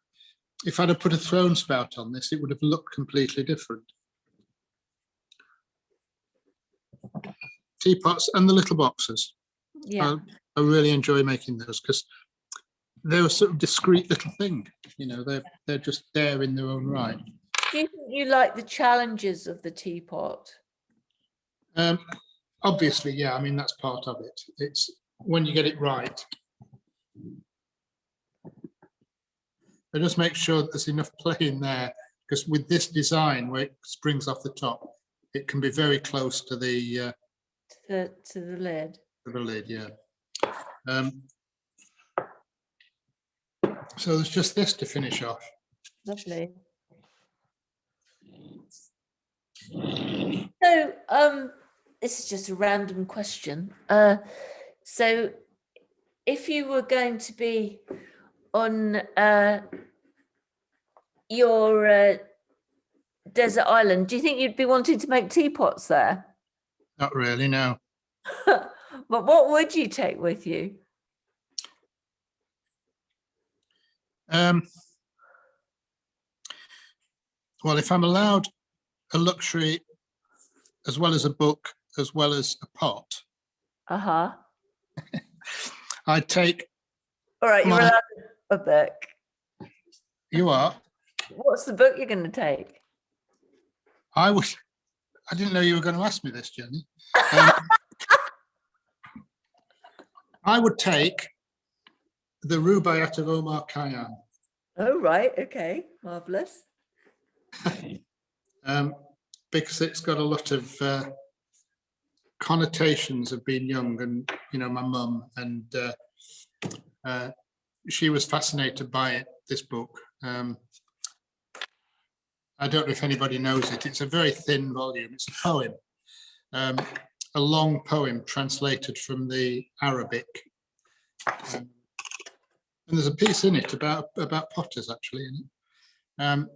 if I'd have put a throne spout on this, it would have looked completely different. Teapots and the little boxes. Yeah. I really enjoy making those because they're a sort of discreet little thing. You know, they're just there in their own right. Do you think you like the challenges of the teapot? Obviously, yeah. I mean, that's part of it. It's when you get it right. I just make sure that there's enough play in there, because with this design where it springs off the top, it can be very close to the to the lid. To the lid, yeah. So there's just this to finish off. Lovely. So this is just a random question. So if you were going to be on your desert island, do you think you'd be wanting to make teapots there? Not really, no. But what would you take with you? Well, if I'm allowed a luxury as well as a book, as well as a pot, I'd take. All right, you're allowed a book. You are? What's the book you're going to take? I didn't know you were going to ask me this, Jenny. I would take the Rubaiyat of Omar Khayyam. Oh, right. Okay. Marvelous. because it's got a lot of connotations of being young, and my mum, and she was fascinated by it. This book. I don't know if anybody knows it. It's a very thin volume. It's a poem, a long poem translated from the Arabic. And there's a piece in it about potters, actually. You can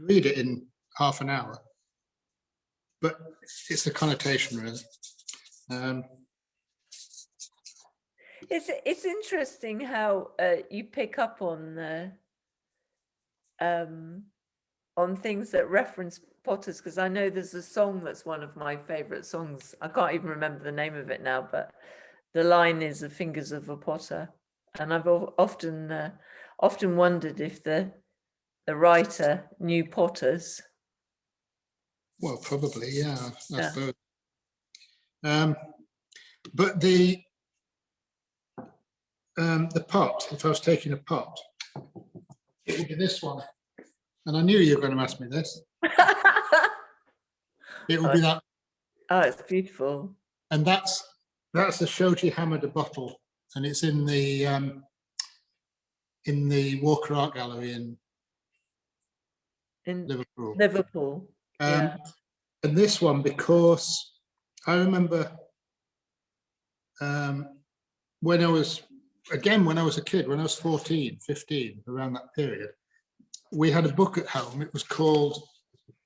read it in half an hour, but it's the connotation, really. It's interesting how you pick up on things that reference potters, because I know there's a song that's one of my favorite songs. I can't even remember the name of it now, but the line is "The fingers of a potter," and I've often wondered if the writer knew potters. Well, probably, yeah, I suppose. But the pot, if I was taking a pot, it would be this one. And I knew you were going to ask me this. It would be that. Oh, it's beautiful. And that's the Shoji Hamada bottle, and it's in the Walker Art Gallery in Liverpool. Liverpool. Yeah. And this one, because I remember when I was a kid, when I was 14, 15, around that period, we had a book at home. It was called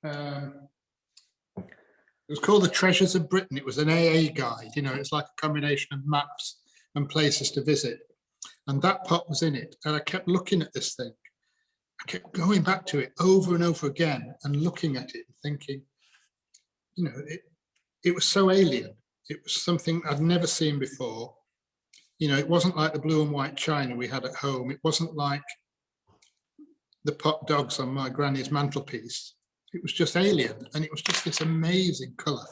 The Treasures of Britain. It was an AA guide. It's like a combination of maps and places to visit. And that pot was in it. And I kept looking at this thing. I kept going back to it over and over again and looking at it and thinking, it was so alien. It was something I'd never seen before. It wasn't like the blue and white china we had at home. It wasn't like the pot dogs on my granny's mantelpiece. It was just alien, and it was just this amazing colour.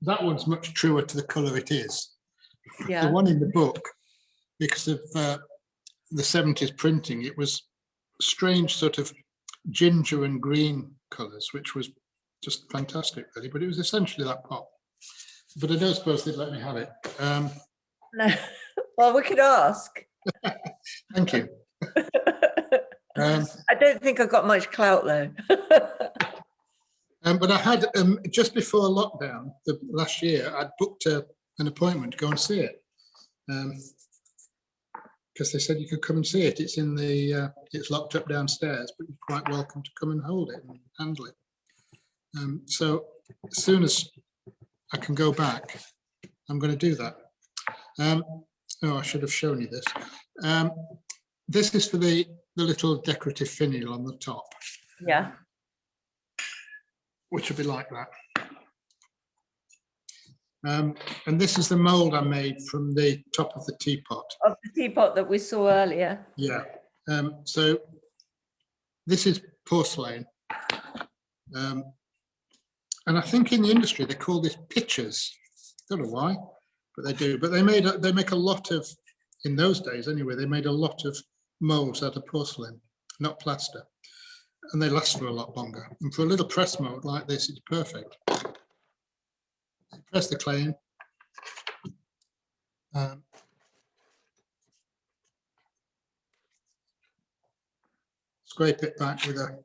That one's much truer to the colour it is. Yeah. The one in the book, because of the 70s printing, it was strange sort of ginger and green colours, which was just fantastic, really. But it was essentially that pot. But I don't suppose they'd let me have it. No. Well, we could ask. Thank you. I don't think I got much clout though. But I had, just before lockdown, the last year, I'd booked an appointment to go and see it. Because they said you could come and see it. It's in it's locked up downstairs, but you're quite welcome to come and hold it and handle it. So as soon as I can go back, I'm going to do that. I should have shown you this. This is for the little decorative finial on the top. Yeah. Which will be like that. And this is the mold I made from the top of the teapot. Of the teapot that we saw earlier. Yeah. So this is porcelain. And I think in the industry they call this pitchers. Don't know why, but they do. But they make a lot of, in those days anyway, they made a lot of molds out of porcelain, not plaster. And they last for a lot longer. And for a little press mold like this, it's perfect. You press the clay in. Scrape it back with a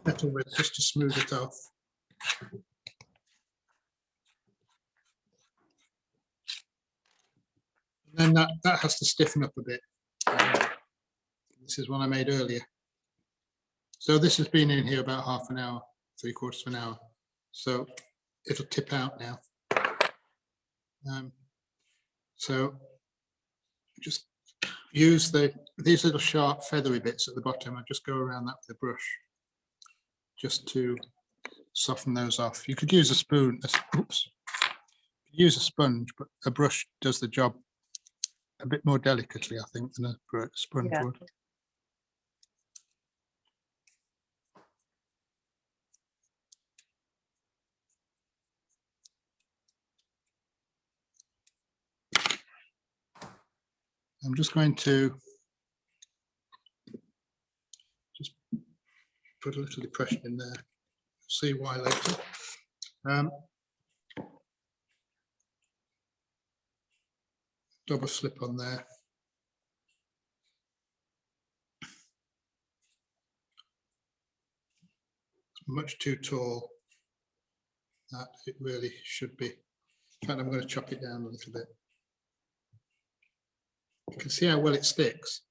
metal whip just to smooth it off. And then that has to stiffen up a bit. This is one I made earlier. So this has been in here about half an hour, 3/4 of an hour. So it'll tip out now. So just use these little sharp feathery bits at the bottom. I just go around that with a brush just to soften those off. You could use a spoon, use a sponge, but a brush does the job a bit more delicately, I think, than a sponge would. I'm just going to put a little depression in there. See why later. Double slip on there. It's much too tall. That it really should be. In fact, I'm going to chop it down a little bit. You can see how well it sticks.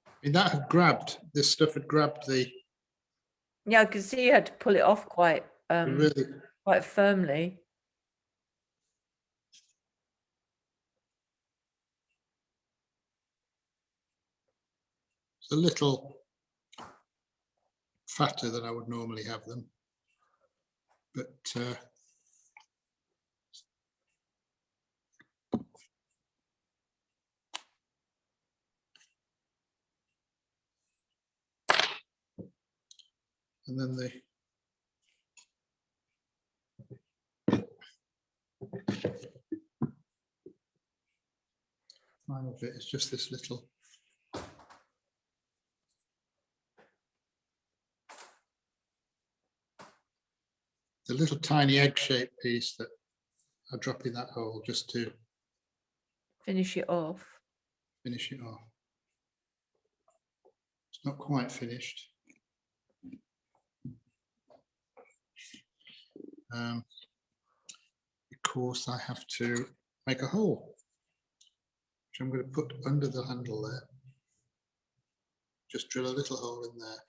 I mean, that had grabbed, this stuff had grabbed the. Yeah, I could see you had to pull it off quite Really, quite firmly. it's a little fatter than I would normally have them, but and then the final bit is just this little. The little tiny egg-shaped piece that I drop in that hole just to Finish it off. finish it off. It's not quite finished. Because I have to make a hole, which I'm going to put under the handle there. Just drill a little hole in there.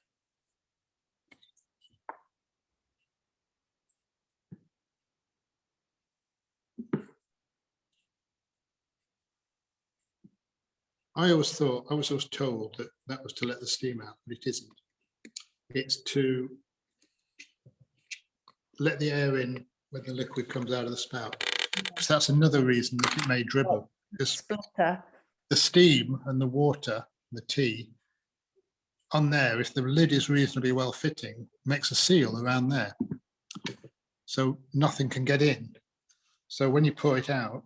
I was told that that was to let the steam out, but it isn't. It's to let the air in when the liquid comes out of the spout, because that's another reason that it may dribble. Because Splatter. the steam and the water, the tea, on there, if the lid is reasonably well fitting, makes a seal around there, so nothing can get in. So when you pour it out,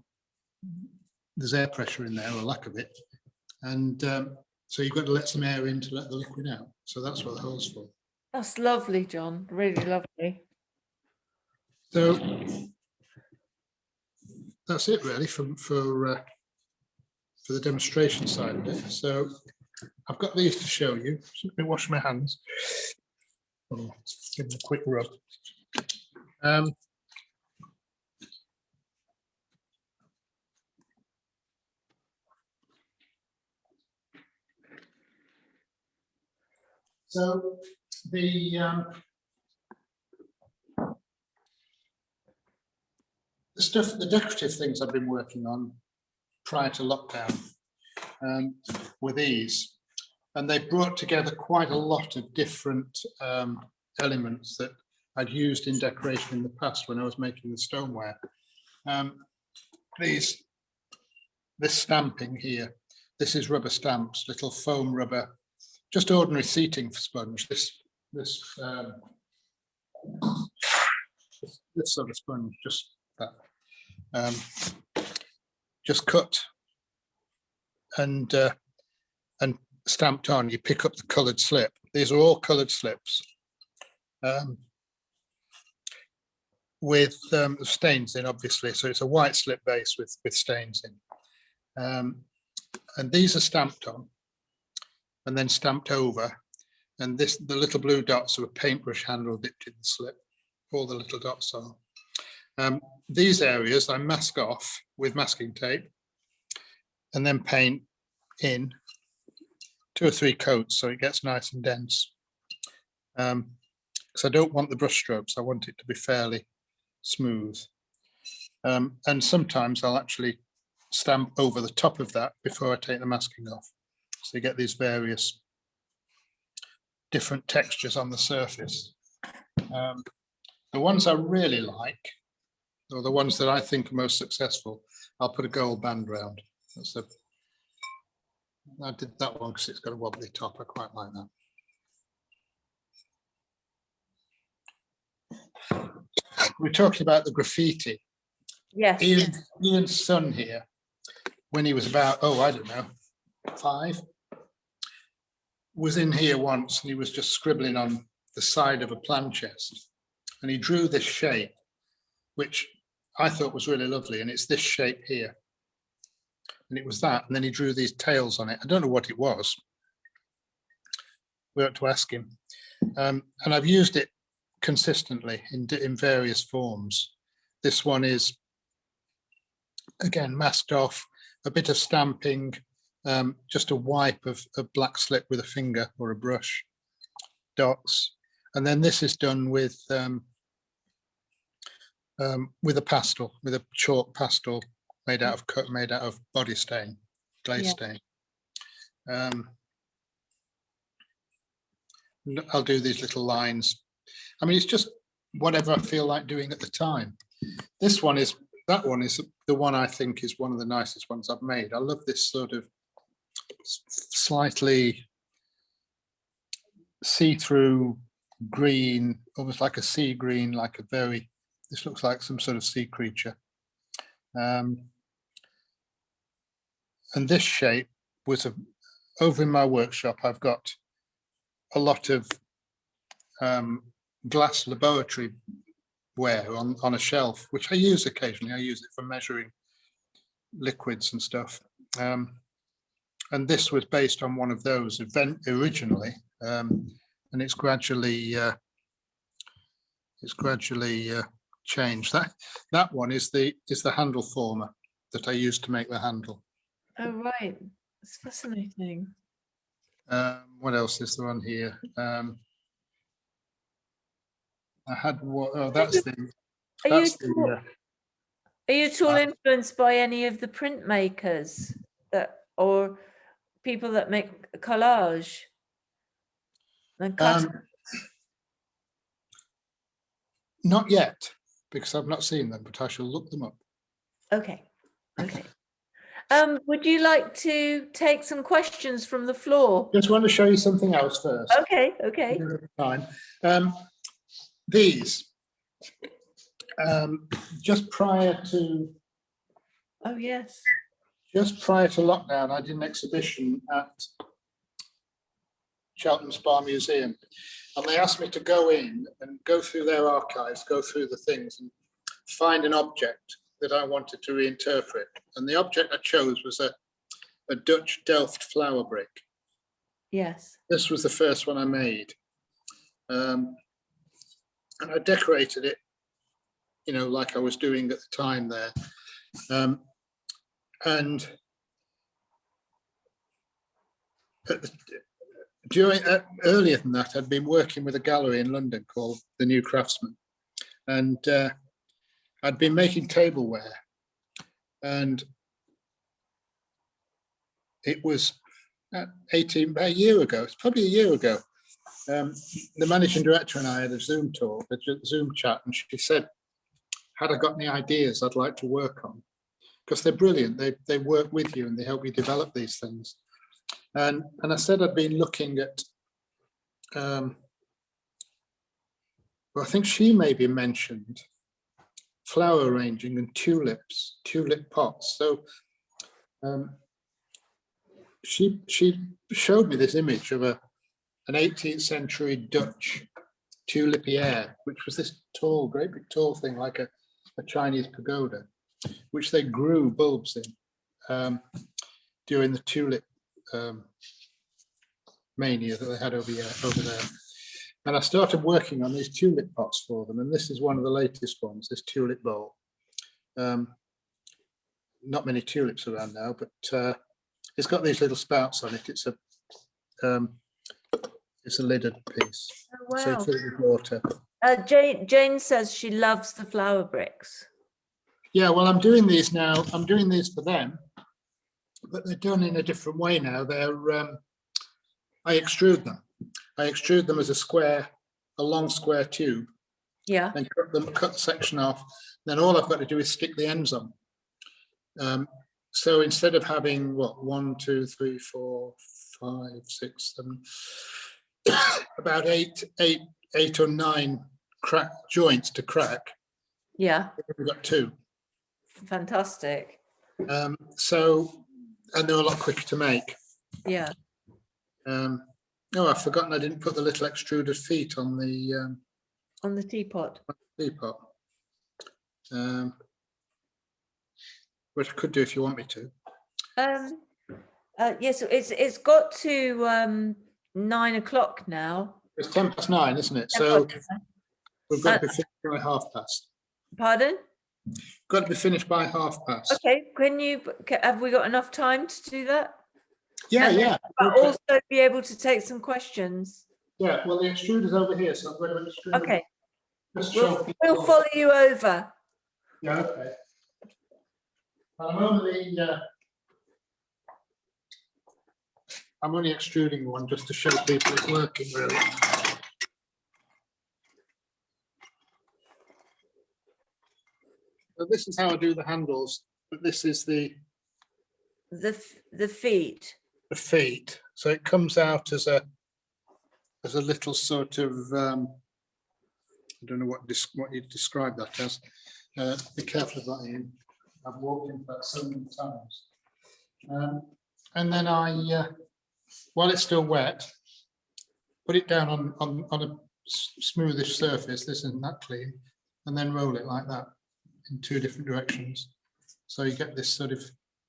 there's air pressure in there, or lack of it, and so you've got to let some air in to let the liquid out. So that's what the hole's for. That's lovely, John. Really lovely. So that's it really for the demonstration side of it. So I've got these to show you. Let me wash my hands. Oh, give them a quick rub. So the stuff, the decorative things I've been working on prior to lockdown were these, and they brought together quite a lot of different elements that I'd used in decoration in the past when I was making the stoneware. This stamping here, this is rubber stamps, little foam rubber, just ordinary seating sponge. This sort of sponge, just that, just cut and stamped on. You pick up the coloured slip. These are all coloured slips with stains in, obviously. So it's a white slip base with stains in, and these are stamped on and then stamped over. And the little blue dots are a paintbrush handle dipped in the slip. All the little dots are. These areas I mask off with masking tape and then paint in 2 or 3 coats so it gets nice and dense. Because I don't want the brush strokes, I want it to be fairly smooth. And sometimes I'll actually stamp over the top of that before I take the masking off. So you get these various different textures on the surface. The ones I really like, or the ones that I think are most successful, I'll put a gold band round. I did that one because it's got a wobbly top. I quite like that. we're talking about the graffiti. Yes. Ian's son here, when he was about, oh, I don't know, 5, was in here once, and he was just scribbling on the side of a plant chest, and he drew this shape, which I thought was really lovely, and it's this shape here. And it was that, and then he drew these tails on it. I don't know what it was. We ought to ask him. And I've used it consistently in various forms. This one is, again, masked off, a bit of stamping, just a wipe of black slip with a finger or a brush, dots. And then this is done with a pastel, with a chalk pastel made out of body stain, glaze stain. I'll do these little lines. I mean, it's just whatever I feel like doing at the time. That one is the one I think is one of the nicest ones I've made. I love this sort of slightly see-through green, almost like a sea green, this looks like some sort of sea creature. And this shape was over in my workshop. I've got a lot of glass laboratory ware on a shelf, which I use occasionally. I use it for measuring liquids and stuff. And this was based on one of those originally, and it's gradually changed. That one is the handle former that I used to make the handle. Oh right, it's fascinating. What else is there on here? I had what? Oh, that's the. Are you at all influenced by any of the printmakers or people that make collage? Not yet, because I've not seen them, but I shall look them up. Okay. Would you like to take some questions from the floor? Just want to show you something else first. Okay. Time. These, just prior to. Oh yes. Just prior to lockdown, I did an exhibition at Cheltenham Spa Museum, and they asked me to go in and go through their archives, go through the things, and find an object that I wanted to reinterpret. And the object I chose was a Dutch Delft flower brick. Yes. This was the first one I made. And I decorated it, like I was doing at the time there. And earlier than that, I'd been working with a gallery in London called The New Craftsman. And I'd been making tableware, and it was a year ago. It's probably a year ago. The managing director and I had a Zoom talk, a Zoom chat, and she said, "Had I got any ideas I'd like to work on?" Because they're brilliant. They work with you and they help you develop these things. And I said I'd been looking at. Well, I think she maybe mentioned flower arranging and tulip pots. So she showed me this image of an 18th century Dutch tulipier, which was this tall, great big tall thing like a Chinese pagoda, which they grew bulbs in during the tulip mania that they had over there. And I started working on these tulip pots for them, and this is one of the latest ones, this tulip bowl. Not many tulips around now, but it's got these little spouts on it. It's a lidded piece. Oh, wow. So filled with water. Jane says she loves the flower bricks. Yeah, well, I'm doing these now. I'm doing these for them, but they're done in a different way now. I extrude them. I extrude them as a long square tube. Yeah. And cut the section off. Then all I've got to do is stick the ends on. So instead of having 1, 2, 3, 4, 5, 6, 7, about eight or nine crack joints to crack. Yeah, We've got 2. fantastic. So, and they're a lot quicker to make. Yeah. Oh, I've forgotten I didn't put the little extruded feet on the teapot. teapot. Which I could do if you want me to. Yes, it's got to 9 o'clock now. It's 9:10, isn't it? 10 So past. we've got to be finished by 12:30. Pardon? Got to be finished by 12:30. Okay, have we got enough time to do that? Yeah, And yeah. but also be able to take some questions. Yeah, well, the extruder's over here, so I'm going to extrude. Okay. Just show We'll follow you over. Yeah, okay. I'm only extruding one just to show people it's working, really. So this is how I do the handles, but this is the feet. The feet. So it comes out as a little sort of I don't know what you describe that as. Be careful of that, Ian. I've walked into that so many times. And then I, while it's still wet, put it down on a smoothish surface. This isn't that clean, and then roll it like that in 2 different directions. So you get this sort of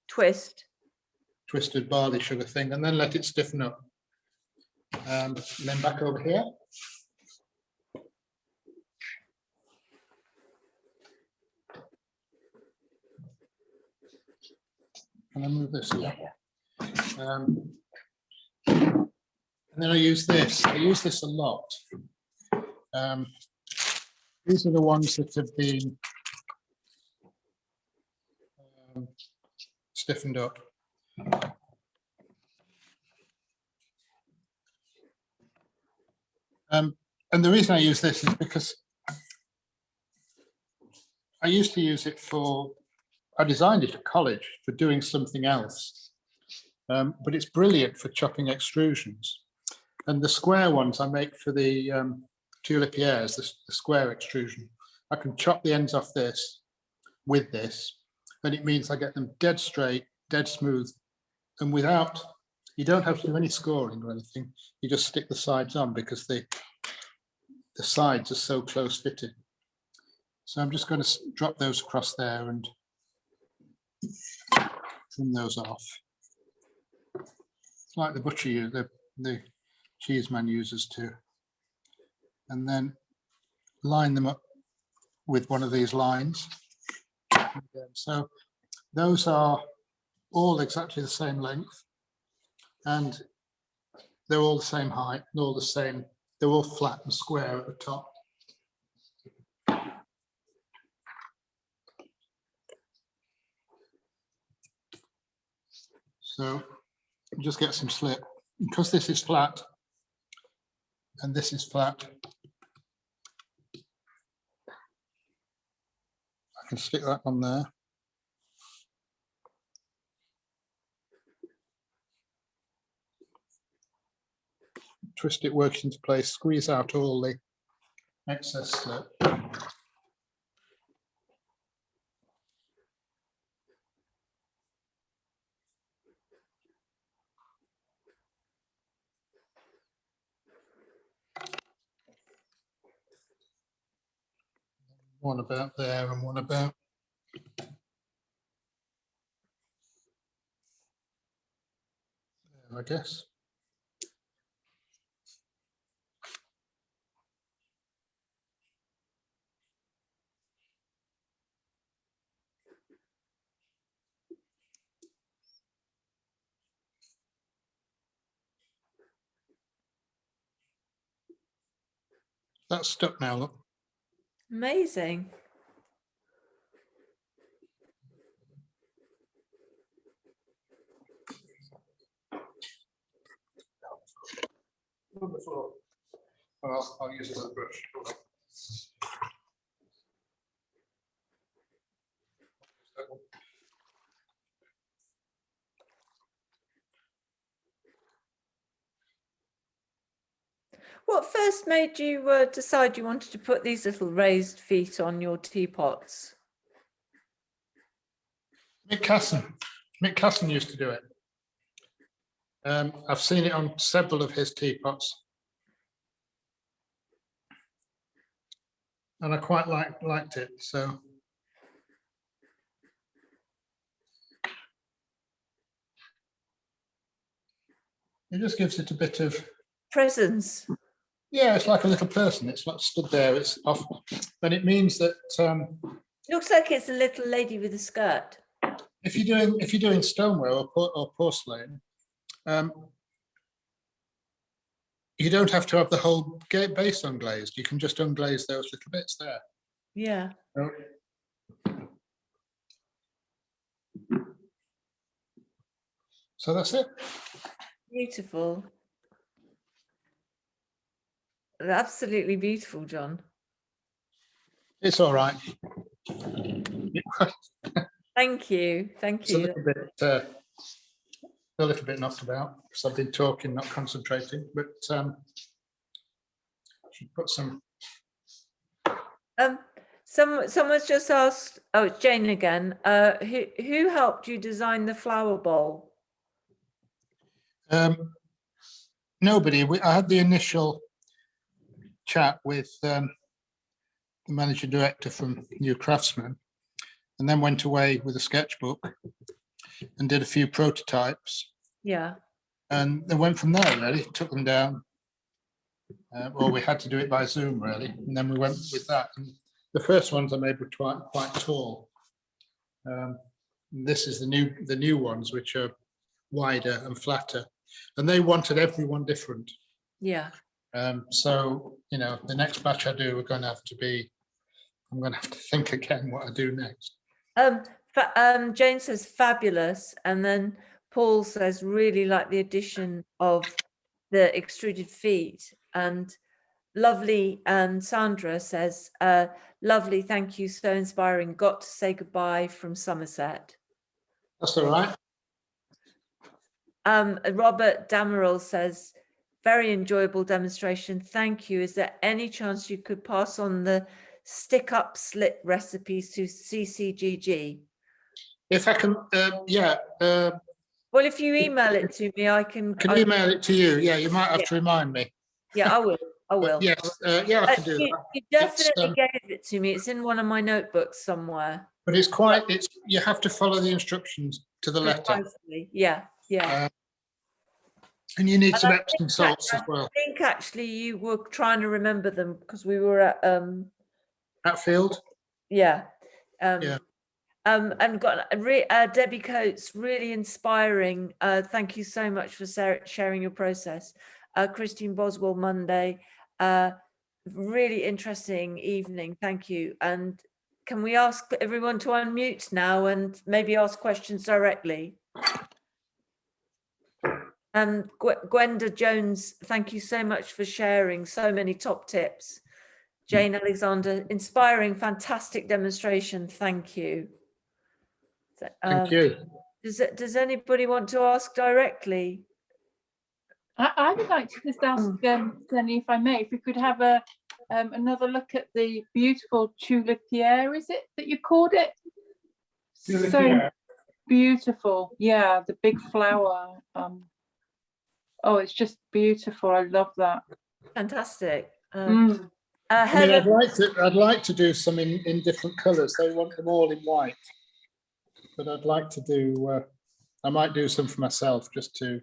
twisted barley sugar thing, and then let it stiffen up. And then back over here. Can I move this? Yeah. And then I use this. I use this a lot. These are the ones that have been stiffened up. And the reason I use this is because I used to use it I designed it at college for doing something else, but it's brilliant for chopping extrusions. And the square ones I make for the tulipiers, the square extrusion, I can chop the ends off this with this, and it means I get them dead straight, dead smooth, and you don't have to do any scoring or anything. You just stick the sides on because the sides are so close fitted. So I'm just going to drop those across there and trim those off. It's like the butcher the cheese man uses too. And then line them up with one of these lines. So those are all exactly the same length, and they're all the same height, and all the same. They're all flat and square at the top. So just get some slip. Because this is flat and this is flat, I can stick that on there. Twist it, work into place, squeeze out all the excess slip. One about there and one about there, I guess. That's stuck now, look. Amazing. Wonderful. Well, I'll use another brush. What first made you decide you wanted to put these little raised feet on your teapots? Mick Casson used to do it. I've seen it on several of his teapots, and I quite liked it. So it just gives it a bit of Presents. yeah. It's like a little person. It's not stood there. It's off, and it means that Looks like it's a little lady with a skirt. if you're doing stoneware or porcelain, you don't have to have the whole base unglazed. You can just unglaze those little bits there. Yeah. So that's it. Beautiful. Absolutely beautiful, John. It's all right. Thank you. Thank It's a you. little bit knocked about because I've been talking, not concentrating. But should put some. Someone's just asked. Oh, it's Jane again. Who helped you design the flower bowl? Nobody. I had the initial chat with the manager director from New Craftsman, and then went away with a sketchbook and did a few prototypes. Yeah. And then went from there. Really took them down. Well, we had to do it by Zoom, really, and then we went with that. And the first ones I made were quite tall. This is the new ones, which are wider and flatter, and they wanted everyone different. Yeah. So the next batch I do, I'm going to have to think again what I do next. Jane says fabulous, and then Paul says really like the addition of the extruded feet, and lovely. And Sandra says lovely, thank you, so inspiring. Got to say goodbye from Somerset. That's all right. Robert Damerel says very enjoyable demonstration, thank you. Is there any chance you could pass on the stick up slit recipes to CCGG? If I can, yeah. Well, if you email it to me, I can Email it to you. Yeah, you might have to remind me. Yeah, I will. I will. Yes, yeah, I can do that. You definitely gave it to me. It's in one of my notebooks somewhere. But you have to follow the instructions to the letter. Precisely. Yeah, yeah. And you need some Epsom salts as well. I think actually you were trying to remember them because we were at Hatfield. Yeah. Yeah. And got Debbie Coates, really inspiring. Thank you so much for sharing your process. Christine Boswell Monday, really interesting evening. Thank you. And can we ask everyone to unmute now and maybe ask questions directly? And Gwenda Jones, thank you so much for sharing so many top tips. Jane Alexander, inspiring, fantastic demonstration. Thank you. Thank you. Does anybody want to ask directly? I would like to just ask Jenny, if I may, if we could have another look at the beautiful tulipier, is it that you called it? So beautiful. Yeah, the big flower. Oh, it's just beautiful. I love that. Fantastic. I mean, I'd like to do some in different colours. They want them all in white, but I'd like to do. I might do some for myself just to.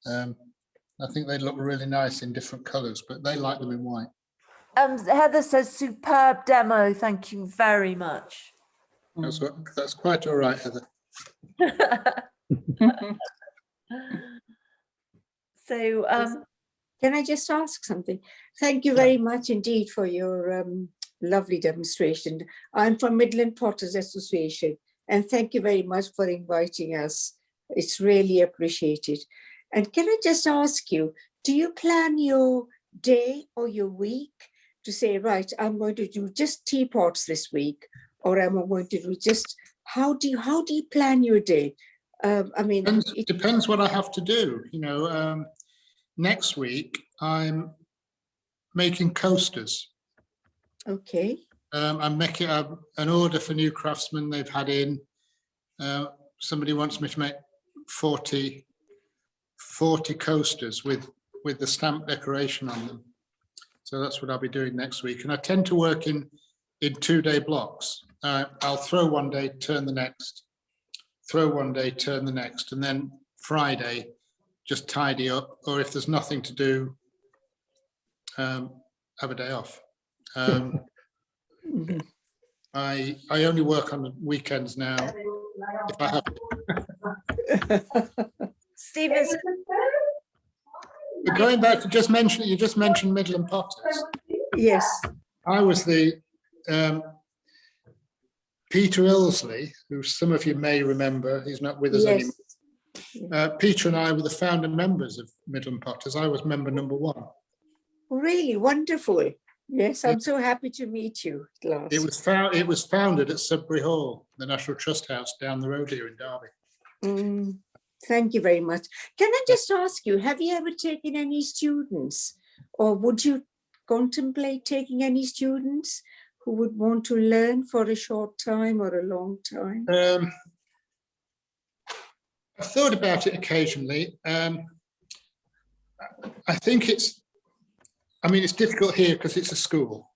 I think they'd look really nice in different colours, but they like them in white. Heather says superb demo. Thank you very much. That's quite all right, Heather. So, can I just ask something? Thank you very much indeed for your lovely demonstration. I'm from Midland Potters Association, and thank you very much for inviting us. It's really appreciated. And can I just ask you, do you plan your day or your week to say, right, I'm going to do just teapots this week, or I'm going to do just, how do you plan your day? I mean, it depends what I have to do. Next week I'm making coasters. Okay. I'm making an order for new craftsmen they've had in. Somebody wants me to make 40 coasters with the stamp decoration on them. So that's what I'll be doing next week. And I tend to work in 2-day blocks. I'll throw one day, turn the next, throw one day, turn the next, and then Friday, just tidy up. Or if there's nothing to do, have a day off. Mhm. I only work on weekends now. If I have Stephen, But going back to you just mentioned Midland Potters. Yes. I was the Peter Ilsley, who some of you may remember. He's not with us Yes. anymore. Peter and I were the founder members of Midland Potters. I was member number 1. Really wonderful. Yes, I'm so happy to meet you at last. It was founded at Sudbury Hall, the National Trust House down the road here in Derby. Thank you very much. Can I just ask you, have you ever taken any students, or would you contemplate taking any students who would want to learn for a short time or a long time? I've thought about it occasionally. I think it's difficult here because it's a school,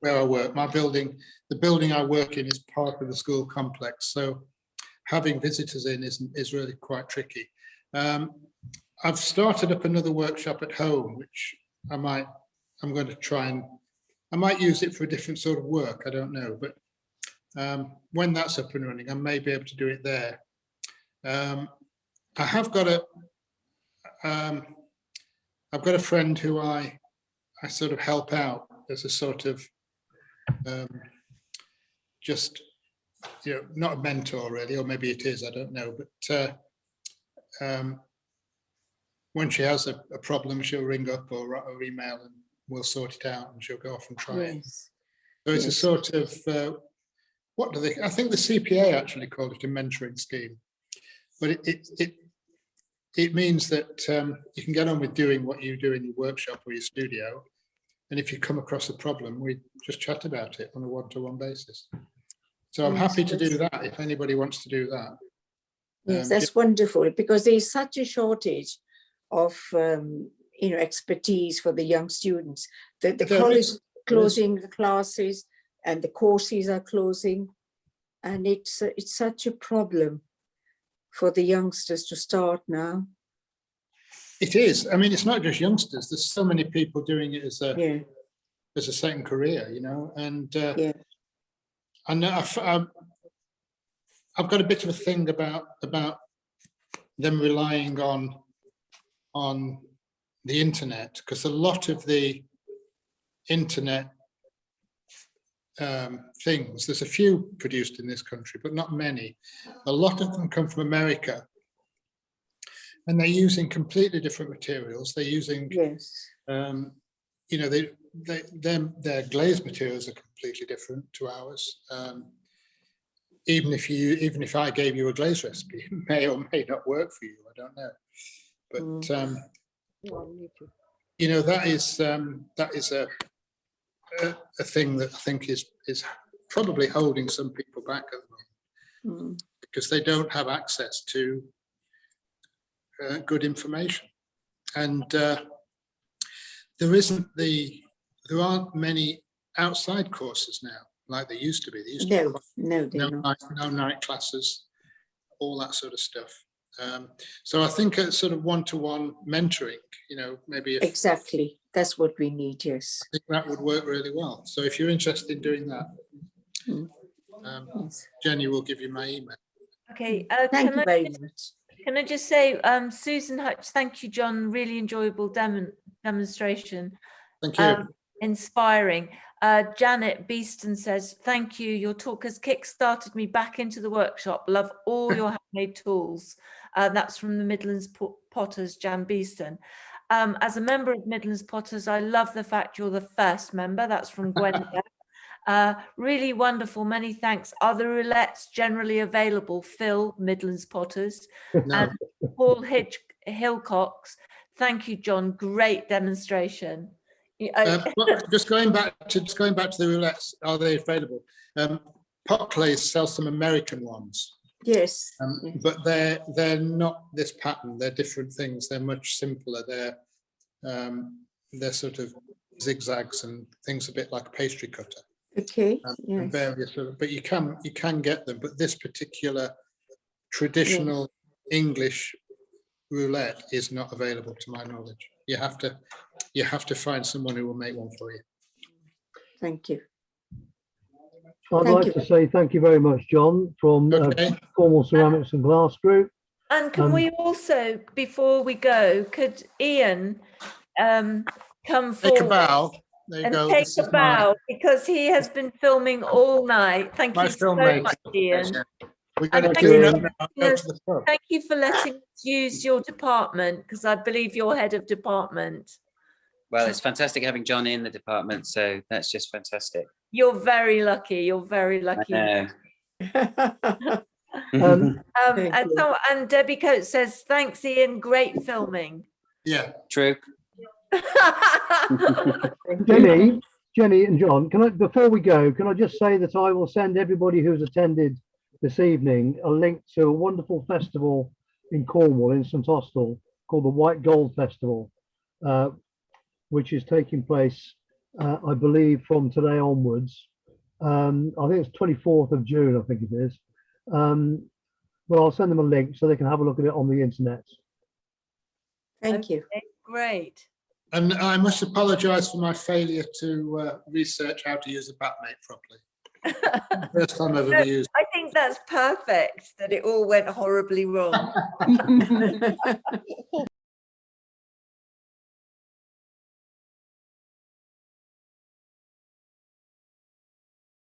where I work. The building I work in is part of the school complex. So having visitors in is really quite tricky. I've started up another workshop at home, which I'm going to try and, I might use it for a different sort of work. I don't know, but when that's up and running, I may be able to do it there. I have got I've got a friend who I sort of help out as a sort of just, not a mentor really, or maybe it is, I don't know. But when she has a problem, she'll ring up or email and we'll sort it out and she'll go off and try it. So it's a sort of, I think the CPA actually called it a mentoring scheme. But it means that you can get on with doing what you do in your workshop or your studio. And if you come across a problem, we just chat about it on a one-to-one basis. So I'm happy to do that if anybody wants to do that. Yes, that's wonderful, because there's such a shortage of expertise for the young students. The college is closing the classes and the courses are closing, and it's such a problem for the youngsters to start now. It is. I mean, it's not just youngsters. There's so many people doing it as a second career, and I know I've got a bit of a thing about them relying on the internet, because a lot of the internet things, there's a few produced in this country, but not many. A lot of them come from America, and they're using completely different materials. They're using, their glazed materials are completely different to ours. Even if I gave you a glaze recipe, it may or may not work for you. I don't know, but that is a thing that I think is probably holding some people back at the moment, because they don't have access to good information, and there aren't many outside courses now like there used to be. There used to be no night classes, all that sort of stuff. So I think a sort of one-to-one mentoring, maybe exactly, that's what we need. Yes, I think that would work really well. So if you're interested in doing that, Jenny will give you my email. Okay, thank you very much. Can I just say, Susan Hutch, thank you, John. Really enjoyable demonstration. Thank you. Inspiring. Janet Beeston says, thank you. Your talk has kick-started me back into the workshop. Love all your handmade tools. That's from the Midlands Potters, Jan Beeston. As a member of Midlands Potters, I love the fact you're the first member. That's from Gwenda. Really wonderful. Many thanks. Are the roulettes generally available? Phil, Midlands Potters. No. And Paul Hillcox. Thank you, John. Great demonstration. Well, just going back to the roulettes, are they available? Pot clays sell some American ones, Yes. but they're not this pattern. They're different things. They're much simpler. They're sort of zigzags and things a bit like a pastry cutter. Okay. And Yes. various sort of, but you can get them. But this particular traditional English roulette is not available to my knowledge. You have to find someone who will make one for you. Thank you. I'd Thank like you. to say thank you very much, John, from Okay. Cornwall Ceramics and Glass Group. And can we also, before we go, could Ian come Take a forward bow. There you and go. take This a is my bow, because he has been filming all night. Thank you so filmmaker. much, Ian. We're going to And clean thank up you. now. Go to the pub. Thank you for letting us use your department, because I believe you're head of department. Well, it's fantastic having John in the department, so that's just fantastic. You're very lucky. You're very lucky. I Um, Thank And you. and Debbie Coates says, thanks, Ian. Great filming. Yeah. True. Thank you. Jenny and John, before we go, can I just say that I will send everybody who's attended this evening a link to a wonderful festival in Cornwall, in St Austell, called the White Gold Festival, which is taking place, I believe, from today onwards. I think it's 24th of June, I think it is. But I'll send them a link so they can have a look at it on the internet. Thank you. Okay, great. And I must apologise for my failure to research how to use a batmate properly. First time I've ever used. I think that's perfect, that it all went horribly wrong.